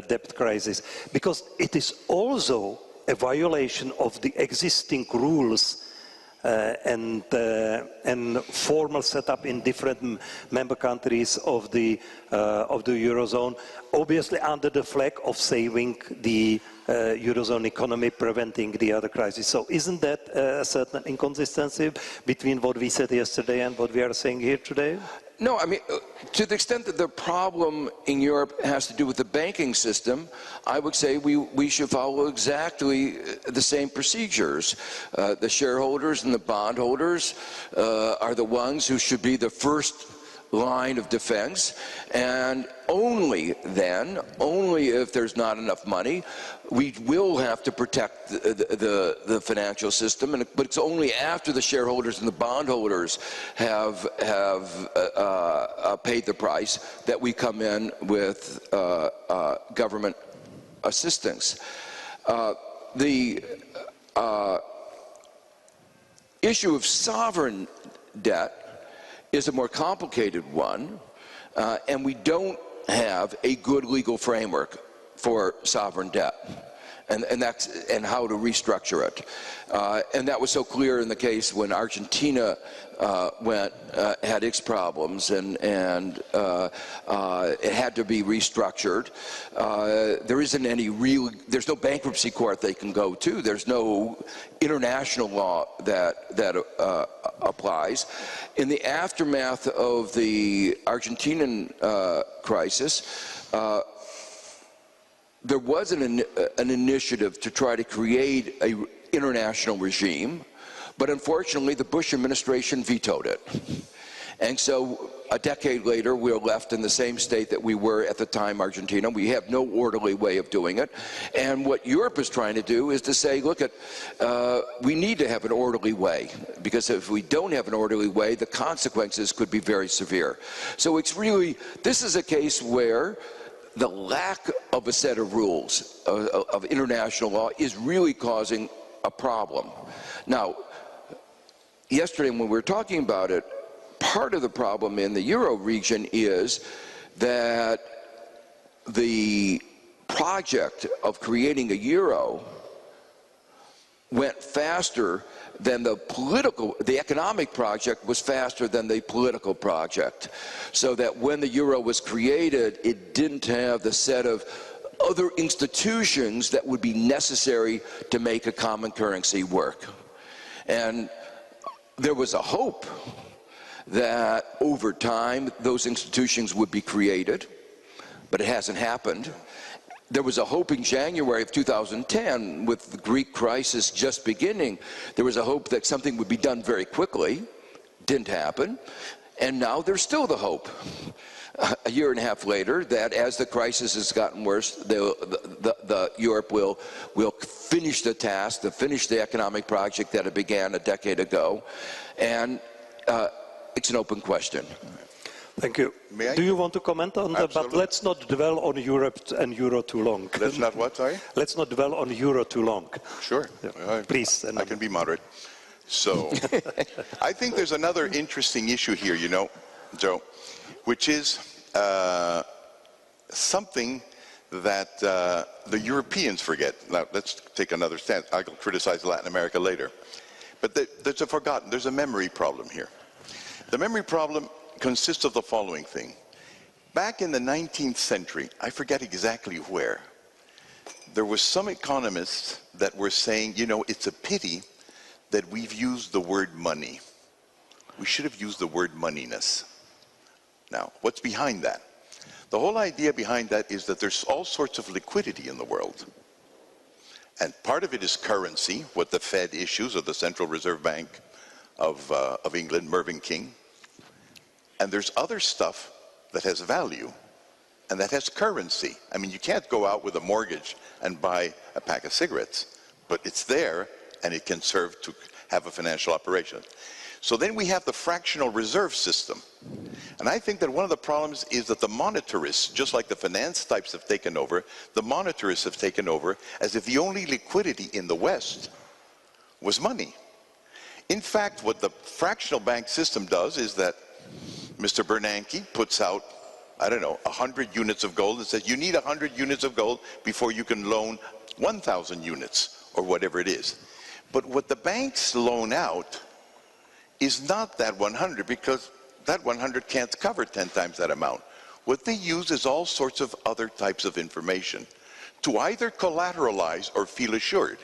debt crisis, because it is also a violation of the existing rules and formal setup in different member countries of the Eurozone, obviously under the flag of saving the Eurozone economy, preventing the other crisis. So isn't that a certain inconsistency between what we said yesterday and what we are saying here today?
No, I mean, to the extent that the problem in Europe has to do with the banking system, I would say we should follow exactly the same procedures. The shareholders and the bondholders are the ones who should be the first line of defense, and only then, only if there's not enough money, we will have to protect the financial system, but it's only after the shareholders and the bondholders have paid the price that we come in with government assistance. The issue of sovereign debt is a more complicated one, and we don't have a good legal framework for sovereign debt, and how to restructure it. And that was so clear in the case when Argentina had its problems, and it had to be restructured. There's no bankruptcy court they can go to. There's no international law that applies. In the aftermath of the Argentinian crisis, there was an initiative to try to create an international regime, but unfortunately the Bush administration vetoed it. And so a decade later, we're left in the same state that we were at the time Argentina. We have no orderly way of doing it. And what Europe is trying to do is to say, look, we need to have an orderly way, because if we don't have an orderly way, the consequences could be very severe. So it's really, this is a case where the lack of a set of rules of international law is really causing a problem. Now, yesterday when we were talking about it, part of the problem in the Euro region is that the project of creating a euro went faster than the economic project was faster than the political project. So that when the euro was created, it didn't have the set of other institutions that would be necessary to make a common currency work. And there was a hope that over time those institutions would be created, but it hasn't happened. There was a hope in January of 2010, with the Greek crisis just beginning, there was a hope that something would be done very quickly. Didn't happen. And now there's still the hope, a year and a half later, that as the crisis has gotten worse, Europe will finish the task, finish the economic project that it began a decade ago. And it's an open question.
Thank you. Do you want to comment on that? But let's not dwell on Europe and Euro too long.
Let's not what, sorry?
Let's not dwell on Euro too long.
Sure.
Yeah. Please.
I can be moderate. So, I think there's another interesting issue here, you know, Joe, which is something that the Europeans forget. Now, let's take another stance. I'll criticize Latin America later. But there's a memory problem here. The memory problem consists of the following thing. Back in the 19th century, I forget exactly where, there were some economists that were saying, you know, it's a pity that we've used the word money. We should have used the word moneyness. Now, what's behind that? The whole idea behind that is that there's all sorts of liquidity in the world. And part of it is currency, what the Fed issues, or the Central Reserve Bank of England, Mervyn King. And there's other stuff that has value, and that has currency. I mean, you can't go out with a mortgage and buy a pack of cigarettes, but it's there, and it can serve to have a financial operation. So then we have the fractional reserve system. And I think that one of the problems is that the monetarists, just like the finance types have taken over, the monetarists have taken over as if the only liquidity in the West was money. In fact, what the fractional bank system does is that Mr. Bernanke puts out, I don't know, 100 units of gold and says, you need 100 units of gold before you can loan 1,000 units, or whatever it is. But what the banks loan out is not that 100, because that 100 can't cover 10 times that amount. What they use is all sorts of other types of information to either collateralize or feel assured.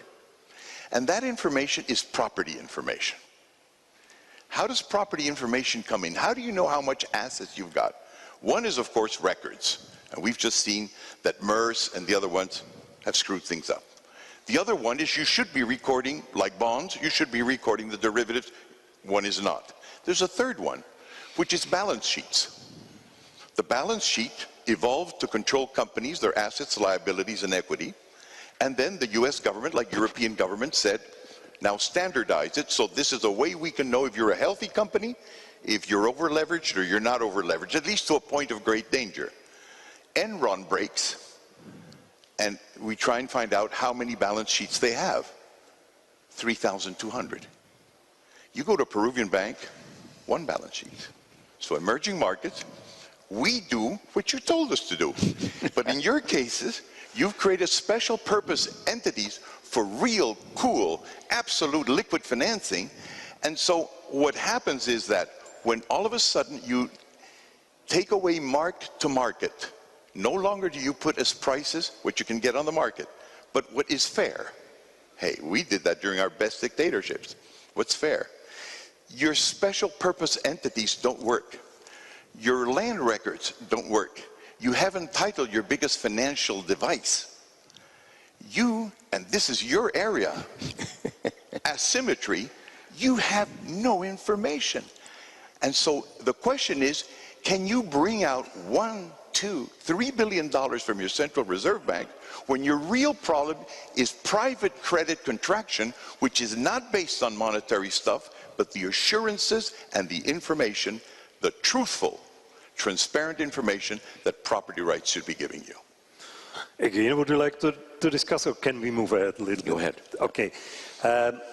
And that information is property information. How does property information come in? How do you know how much assets you've got? One is, of course, records. And we've just seen that MERS and the other ones have screwed things up. The other one is you should be recording, like bonds, you should be recording the derivatives. One is not. There's a third one, which is balance sheets. The balance sheet evolved to control companies, their assets, liabilities, and equity. And then the US government, like European government, said, now standardize it, so this is a way we can know if you're a healthy company, if you're over-leveraged or you're not over-leveraged, at least to a point of great danger. Enron breaks, and we try and find out how many balance sheets they have. 3,200. You go to a Peruvian bank, one balance sheet. So emerging markets, we do what you told us to do. But in your cases, you've created special purpose entities for real, cool, absolute liquid financing. And so what happens is that when all of a sudden you take away mark to market, no longer do you put as prices what you can get on the market, but what is fair. Hey, we did that during our best dictatorships. What's fair? Your special purpose entities don't work. Your land records don't work. You haven't titled your biggest financial device. You, and this is your area, asymmetry, you have no information. And so the question is, can you bring out $1, $2, $3 billion from your Central Reserve Bank when your real problem is private credit contraction, which is not based on monetary stuff, but the assurances and the information, the truthful, transparent information that property rights should be giving you.
Again, would you like to discuss, or can we move ahead a little bit?
Go ahead.
Okay.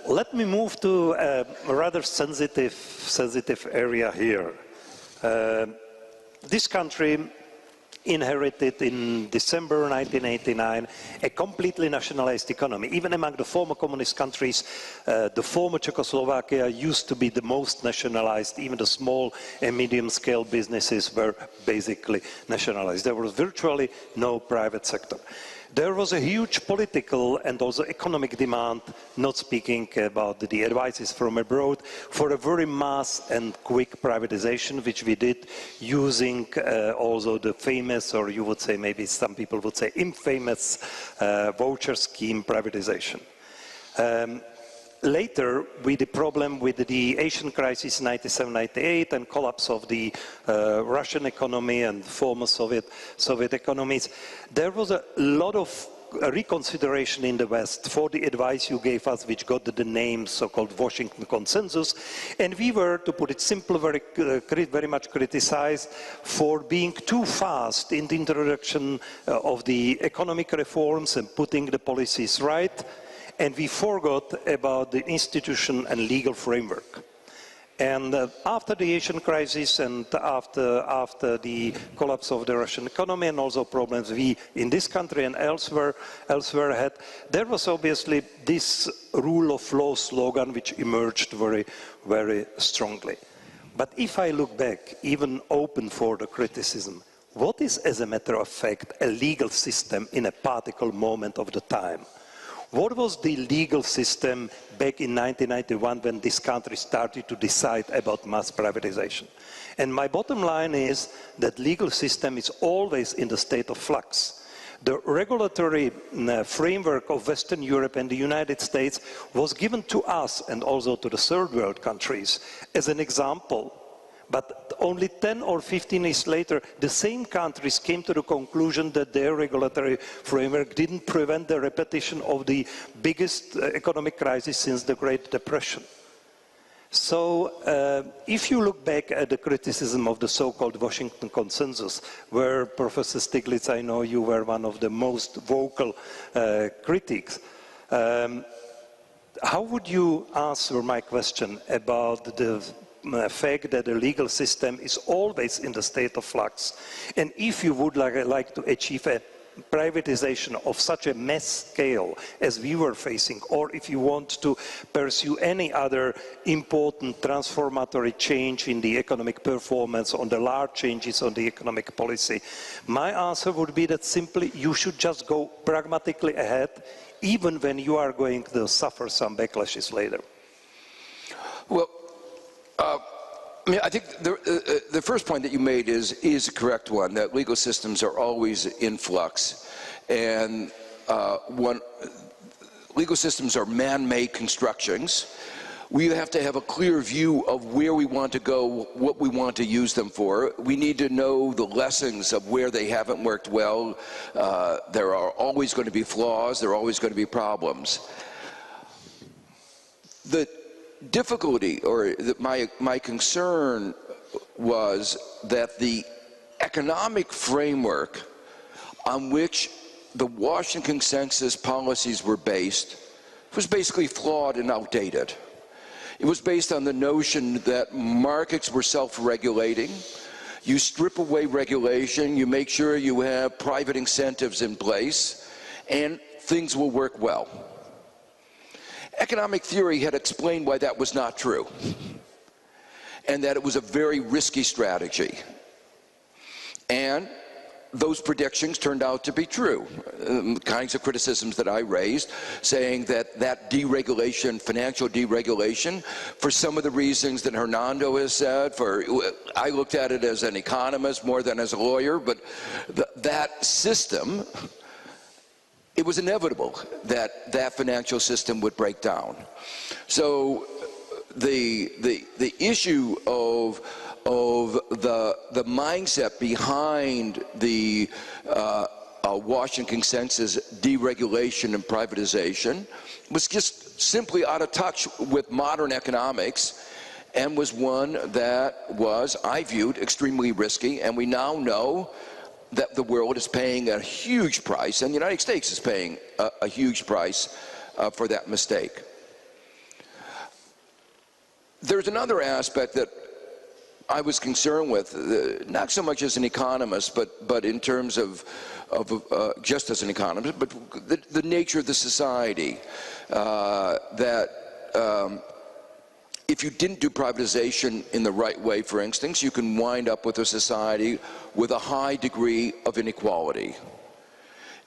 Let me move to a rather sensitive area here. This country inherited in December 1989 a completely nationalized economy. Even among the former communist countries, the former Czechoslovakia used to be the most nationalized. Even the small and medium-scale businesses were basically nationalized. There was virtually no private sector. There was a huge political and also economic demand, not speaking about the advices from abroad, for a very mass and quick privatization, which we did using also the famous, or you would say maybe some people would say infamous, voucher scheme privatization. Later, with the problem with the Asian crisis in 1997-98 and collapse of the Russian economy and former Soviet economies, there was a lot of reconsideration in the West for the advice you gave us, which got the name so-called Washington Consensus. And we were, to put it simply, very much criticized for being too fast in the introduction of the economic reforms and putting the policies right. And we forgot about the institution and legal framework. And after the Asian crisis and after the collapse of the Russian economy and also problems we in this country and elsewhere had, there was obviously this rule of law slogan which emerged very, very strongly. But if I look back, even open for the criticism, what is, as a matter of fact, a legal system in a particular moment of the time? What was the legal system back in 1991 when this country started to decide about mass privatization? And my bottom line is that legal system is always in the state of flux. The regulatory framework of Western Europe and the United States was given to us and also to the third world countries as an example. But only 10 or 15 years later, the same countries came to the conclusion that their regulatory framework didn't prevent the repetition of the biggest economic crisis since the Great Depression. So if you look back at the criticism of the so-called Washington Consensus, where Professor Stiglitz, I know you were one of the most vocal critics, how would you answer my question about the fact that the legal system is always in the state of flux? And if you would like to achieve a privatization of such a mass scale as we were facing, or if you want to pursue any other important transformatory change in the economic performance, on the large changes on the economic policy, my answer would be that simply you should just go pragmatically ahead, even when you are going to suffer some backlashes later.
Well, I mean, I think the first point that you made is a correct one, that legal systems are always in flux. And legal systems are man-made constructions. We have to have a clear view of where we want to go, what we want to use them for. We need to know the lessons of where they haven't worked well. There are always going to be flaws. There are always going to be problems. The difficulty, or my concern, was that the economic framework on which the Washington Consensus policies were based was basically flawed and outdated. It was based on the notion that markets were self-regulating. You strip away regulation, you make sure you have private incentives in place, and things will work well. Economic theory had explained why that was not true, and that it was a very risky strategy. And those predictions turned out to be true. Kinds of criticisms that I raised, saying that deregulation, financial deregulation, for some of the reasons that Hernando has said, I looked at it as an economist more than as a lawyer, but that system, it was inevitable that that financial system would break down. So the issue of the mindset behind the Washington Consensus deregulation and privatization was just simply out of touch with modern economics, and was one that was, I viewed, extremely risky. And we now know that the world is paying a huge price, and the United States is paying a huge price for that mistake. There's another aspect that I was concerned with, not so much as an economist, but in terms of just as an economist, but the nature of the society, that if you didn't do privatization in the right way, for instance, you can wind up with a society with a high degree of inequality.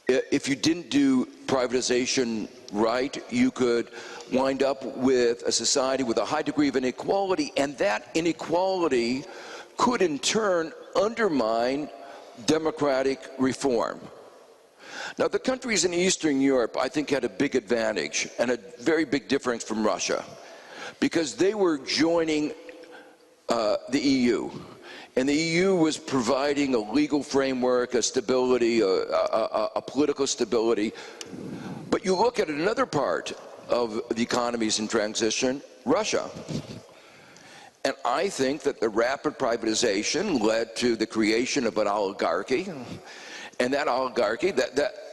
If you didn't do privatization right, you could wind up with a society with a high degree of inequality, and that inequality could in turn undermine democratic reform. Now, the countries in Eastern Europe, I think, had a big advantage and a very big difference from Russia, because they were joining the EU. And the EU was providing a legal framework, a stability, a political stability. But you look at another part of the economies in transition, Russia. And I think that the rapid privatization led to the creation of an oligarchy. And that oligarchy,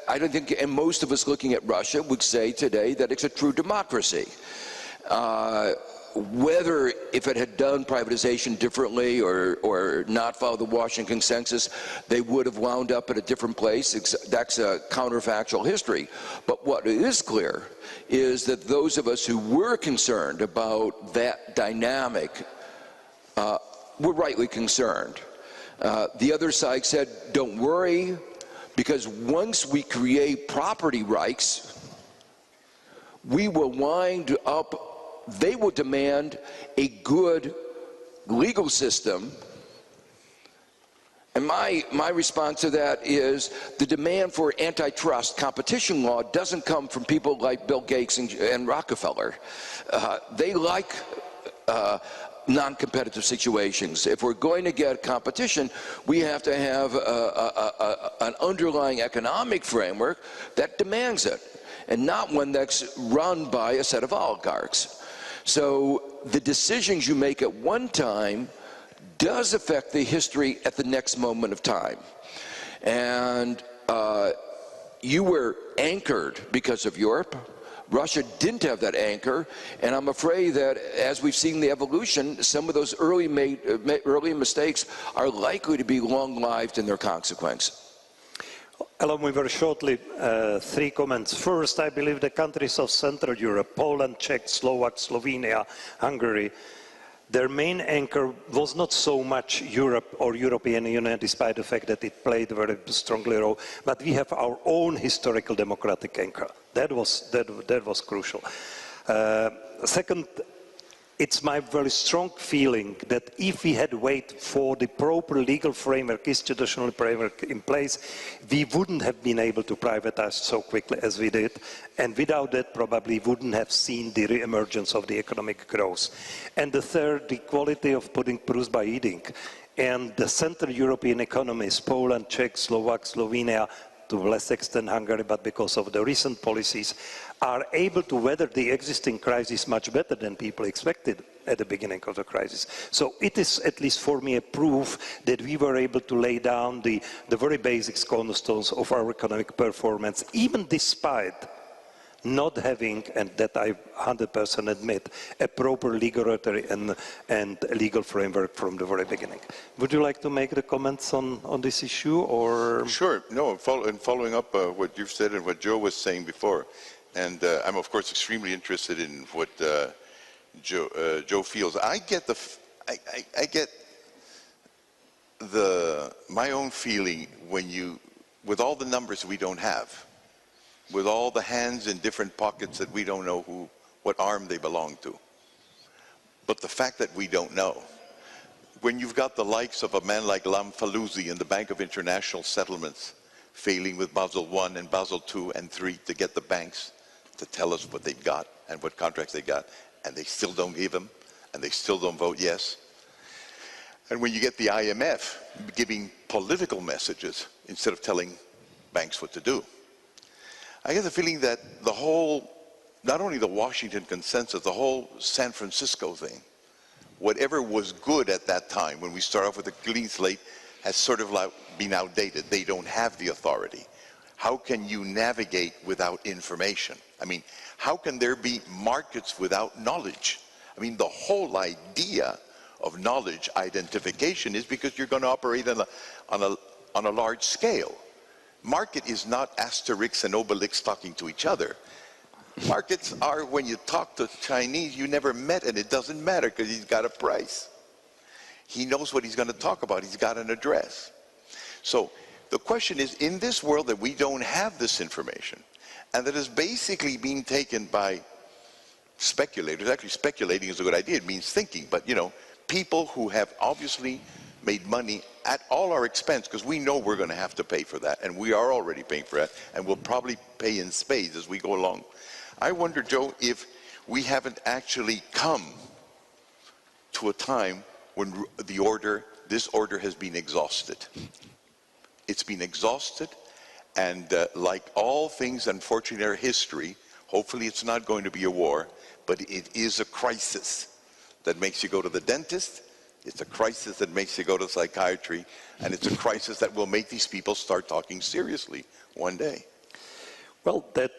I don't think, and most of us looking at Russia would say today that it's a true democracy. Whether, if it had done privatization differently or not followed the Washington Consensus, they would have wound up at a different place. That's a counterfactual history. But what is clear is that those of us who were concerned about that dynamic were rightly concerned. The other side said, don't worry, because once we create property rights, we will wind up, they will demand a good legal system. And my response to that is the demand for antitrust competition law doesn't come from people like Bill Gates and Rockefeller. They like non-competitive situations. If we're going to get competition, we have to have an underlying economic framework that demands it, and not one that's run by a set of oligarchs. So the decisions you make at one time does affect the history at the next moment of time. And you were anchored because of Europe. Russia didn't have that anchor, and I'm afraid that as we've seen the evolution, some of those early mistakes are likely to be long-lived in their consequence.
Allow me very shortly 3 comments. First, I believe the countries of Central Europe, Poland, Czech, Slovak, Slovenia, Hungary, their main anchor was not so much Europe or European Union, despite the fact that it played a very strongly role, but we have our own historical democratic anchor. That was crucial. Second, it's my very strong feeling that if we had waited for the proper legal framework, institutional framework in place, we wouldn't have been able to privatize so quickly as we did, and without that probably wouldn't have seen the re-emergence of the economic growth. And the third, the quality of putting proofs by eating. And the Central European economies, Poland, Czech, Slovak, Slovenia, to a less extent Hungary, but because of the recent policies, are able to weather the existing crisis much better than people expected at the beginning of the crisis. So it is, at least for me, a proof that we were able to lay down the very basic cornerstones of our economic performance, even despite not having, and that I 100% admit, a proper regulatory and legal framework from the very beginning. Would you like to make the comments on this issue, or?
Sure. No, following up what you've said and what Joe was saying before, and I'm of course extremely interested in what Joe feels. I get my own feeling when with all the numbers we don't have, with all the hands in different pockets that we don't know what arm they belong to. But the fact that we don't know, when you've got the likes of a man like Lamfalussy and the Bank of International Settlements failing with Basel I and Basel II and III to get the banks to tell us what they've got and what contracts they got, and they still don't give them, and they still don't vote yes. And when you get the IMF giving political messages instead of telling banks what to do, I get the feeling that the whole, not only the Washington consensus, the whole San Francisco thing, whatever was good at that time when we start off with a clean slate, has sort of like been outdated. They don't have the authority. How can you navigate without information? I mean, how can there be markets without knowledge? I mean, the whole idea of knowledge identification is because you're going to operate on a large scale. Market is not Asterix and Obelix talking to each other. Markets are when you talk to Chinese you never met, and it doesn't matter because he's got a price. He knows what he's going to talk about. He's got an address. So the question is, in this world that we don't have this information, and that is basically being taken by speculators. Actually, speculating is a good idea. It means thinking. But, you know, people who have obviously made money at all our expense, because we know we're going to have to pay for that, and we are already paying for that, and we'll probably pay in spades as we go along. I wonder, Joe, if we haven't actually come to a time when this order has been exhausted. It's been exhausted, and like all things, unfortunately, in our history, hopefully it's not going to be a war, but it is a crisis that makes you go to the dentist. It's a crisis that makes you go to psychiatry, and it's a crisis that will make these people start talking seriously one day.
Well, that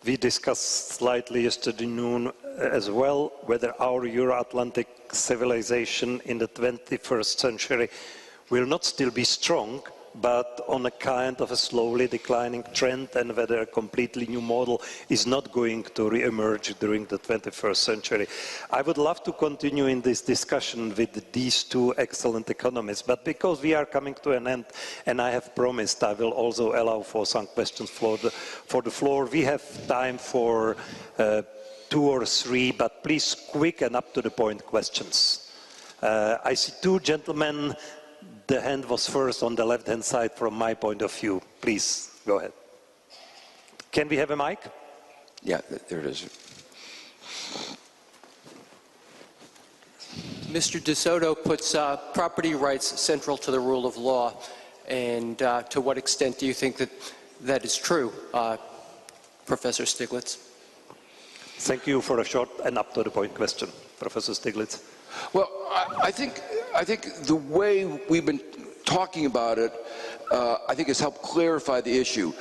we discussed slightly yesterday noon as well, whether our Euro-Atlantic civilization in the 21st century will not still be strong, but on a kind of a slowly declining trend, and whether a completely new model is not going to re-emerge during the 21st century. I would love to continue in this discussion with these two excellent economists, but because we are coming to an end, and I have promised I will also allow for some questions for the floor, we have time for 2 or 3, but please quick and up to the point questions. I see 2 gentlemen. The hand was first on the left-hand side from my point of view. Please, go ahead. Can we have a mic?
Yeah, there it is.
Mr. De Soto puts property rights central to the rule of law, and to what extent do you think that that is true, Professor Stiglitz?
Thank you for a short and up-to-the-point question, Professor Stiglitz. Well, I think the way we've been talking about it, I think has helped clarify the issue.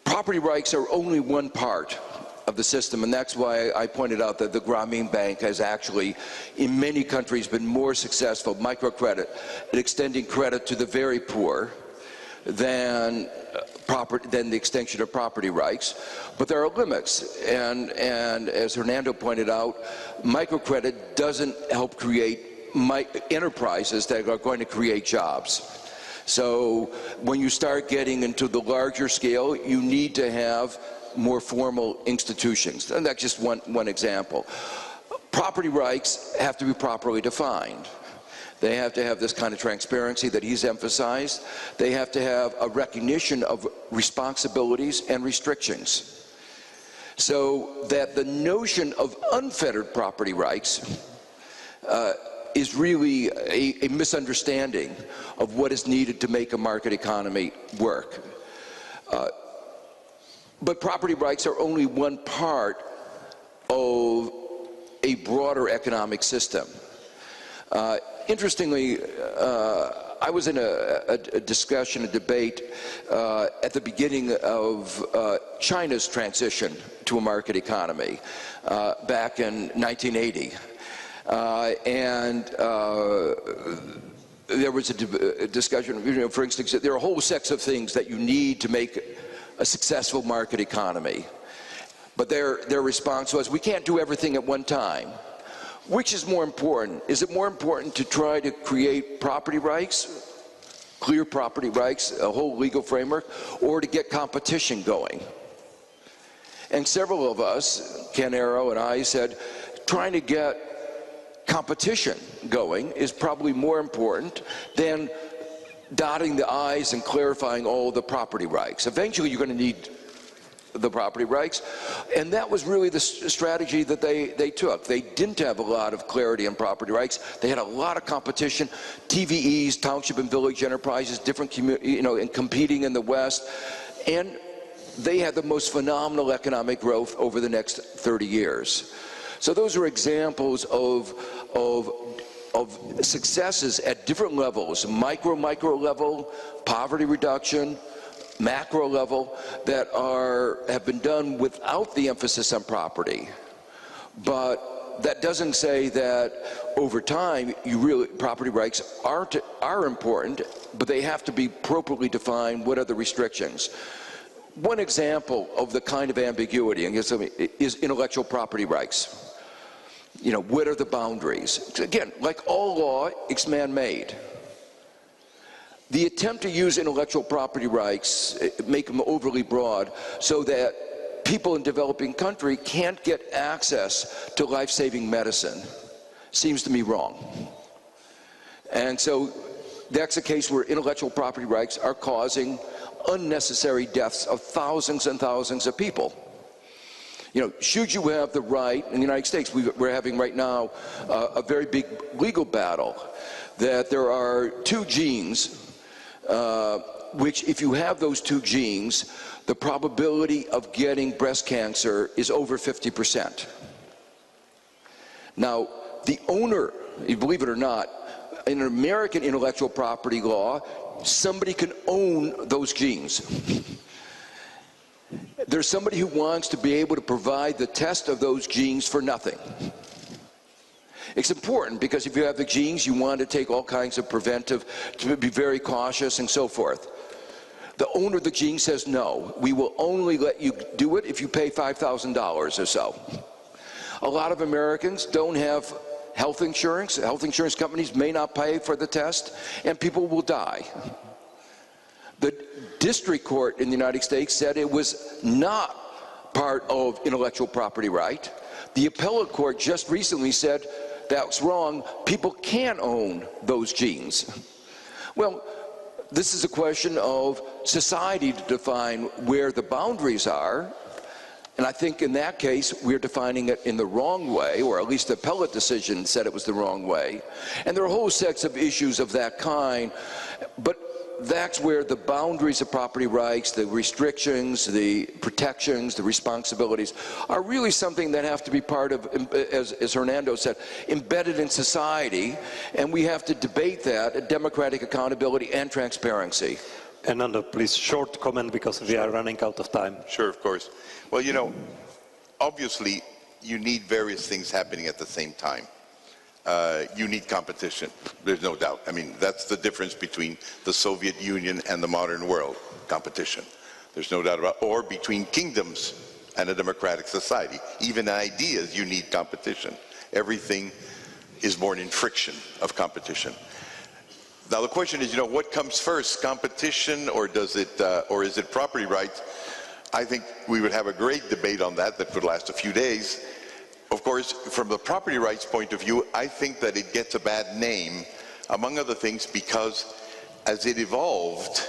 Property rights are only one part of the system, and that's why I pointed out that the Grameen Bank has actually, in many countries, been more successful, microcredit, at extending credit to the very poor than the extension of property rights. But there are limits, and as Hernando pointed out, microcredit doesn't help create enterprises that are going to create jobs. So when you start getting into the larger scale, you need to have more formal institutions, and that's just one example. Property rights have to be properly defined. They have to have this kind of transparency that he's emphasized. They have to have a recognition of responsibilities and restrictions, so that the notion of unfettered property rights is really a misunderstanding of what is needed to make a market economy work. But property rights are only one part of a broader economic system. Interestingly, I was in a discussion, a debate at the beginning of China's transition to a market economy back in 1980. There was a discussion, for instance, there are a whole set of things that you need to make a successful market economy. But their response was, we can't do everything at one time. Which is more important? Is it more important to try to create property rights, clear property rights, a whole legal framework, or to get competition going? And several of us, Ken Arrow and I, said trying to get competition going is probably more important than dotting the I's and clarifying all the property rights. Eventually you're going to need the property rights, and that was really the strategy that they took. They didn't have a lot of clarity on property rights. They had a lot of competition, TVEs, township and village enterprises, different and competing in the West, and they had the most phenomenal economic growth over the next 30 years. So those are examples of successes at different levels, micro level, poverty reduction, macro level, that have been done without the emphasis on property. But that doesn't say that over time property rights are important, but they have to be appropriately defined. What are the restrictions? One example of the kind of ambiguity is intellectual property rights. What are the boundaries? Again, like all law, it's man-made. The attempt to use intellectual property rights, make them overly broad, so that people in developing countries can't get access to life-saving medicine, seems to me wrong. And so that's a case where intellectual property rights are causing unnecessary deaths of thousands and thousands of people. Should you have the right, in the United States, we're having right now a very big legal battle, that there are 2 genes which, if you have those 2 genes, the probability of getting breast cancer is over 50%. Now, the owner, you believe it or not, in an American intellectual property law, somebody can own those genes. There's somebody who wants to be able to provide the test of those genes for nothing. It's important because if you have the genes, you want to take all kinds of preventive, to be very cautious and so forth. The owner of the gene says, no, we will only let you do it if you pay $5,000 or so. A lot of Americans don't have health insurance. Health insurance companies may not pay for the test, and people will die. The district court in the United States said it was not part of intellectual property right. The appellate court just recently said that's wrong. People can't own those genes. Well, this is a question of society to define where the boundaries are. And I think in that case, we're defining it in the wrong way, or at least the appellate decision said it was the wrong way. And there are whole sets of issues of that kind, but that's where the boundaries of property rights, the restrictions, the protections, the responsibilities are really something that have to be part of, as Hernando said, embedded in society, and we have to debate that, democratic accountability and transparency.
Hernando, please, short comment because we are running out of time.
Sure, of course. Well, you know, obviously, you need various things happening at the same time. You need competition, there's no doubt. I mean, that's the difference between the Soviet Union and the modern world, competition. There's no doubt about it. Or between kingdoms and a democratic society. Even ideas, you need competition. Everything is born in friction of competition. Now the question is, you know, what comes first, competition or is it property rights? I think we would have a great debate on that could last a few days. Of course, from the property rights point of view, I think that it gets a bad name, among other things, because as it evolved,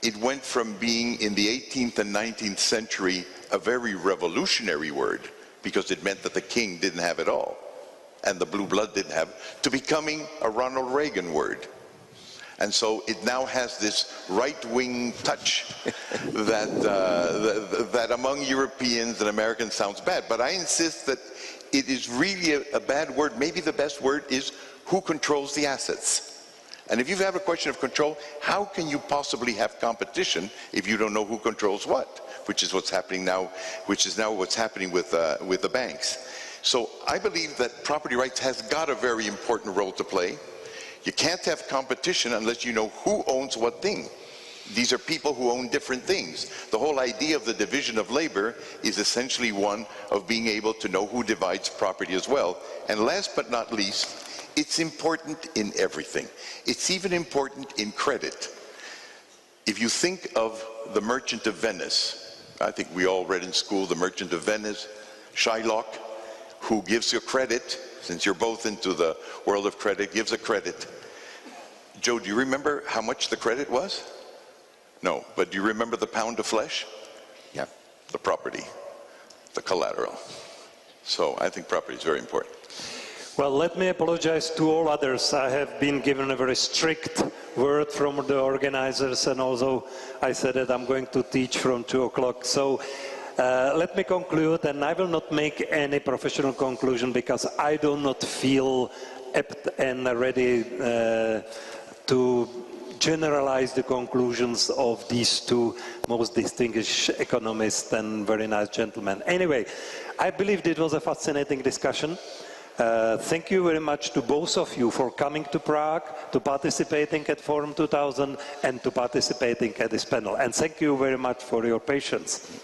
it went from being in the 18th and 19th century a very revolutionary word, because it meant that the king didn't have it all, and the blue blood didn't have it, to becoming a Ronald Reagan word. And so it now has this right-wing touch that among Europeans and Americans sounds bad. But I insist that it is really a bad word. Maybe the best word is who controls the assets. And if you have a question of control, how can you possibly have competition if you don't know who controls what? Which is what's happening now, which is now what's happening with the banks. So I believe that property rights has got a very important role to play. You can't have competition unless you know who owns what thing. These are people who own different things. The whole idea of the division of labor is essentially one of being able to know who divides property as well. And last but not least, it's important in everything. It's even important in credit. If you think of the Merchant of Venice, I think we all read in school The Merchant of Venice, Shylock, who gives you credit, since you're both into the world of credit, gives a credit. Joe, do you remember how much the credit was? No, but do you remember the pound of flesh? Yeah. The property, the collateral. So I think property is very important.
Well, let me apologize to all others. I have been given a very strict word from the organizers, and also I said that I'm going to teach from 2 o'clock. So let me conclude, and I will not make any professional conclusion because I do not feel apt and ready to generalize the conclusions of these two most distinguished economists and very nice gentlemen. Anyway, I believe it was a fascinating discussion. Thank you very much to both of you for coming to Prague, to participating at Forum 2000, and to participating at this panel. And thank you very much for your patience.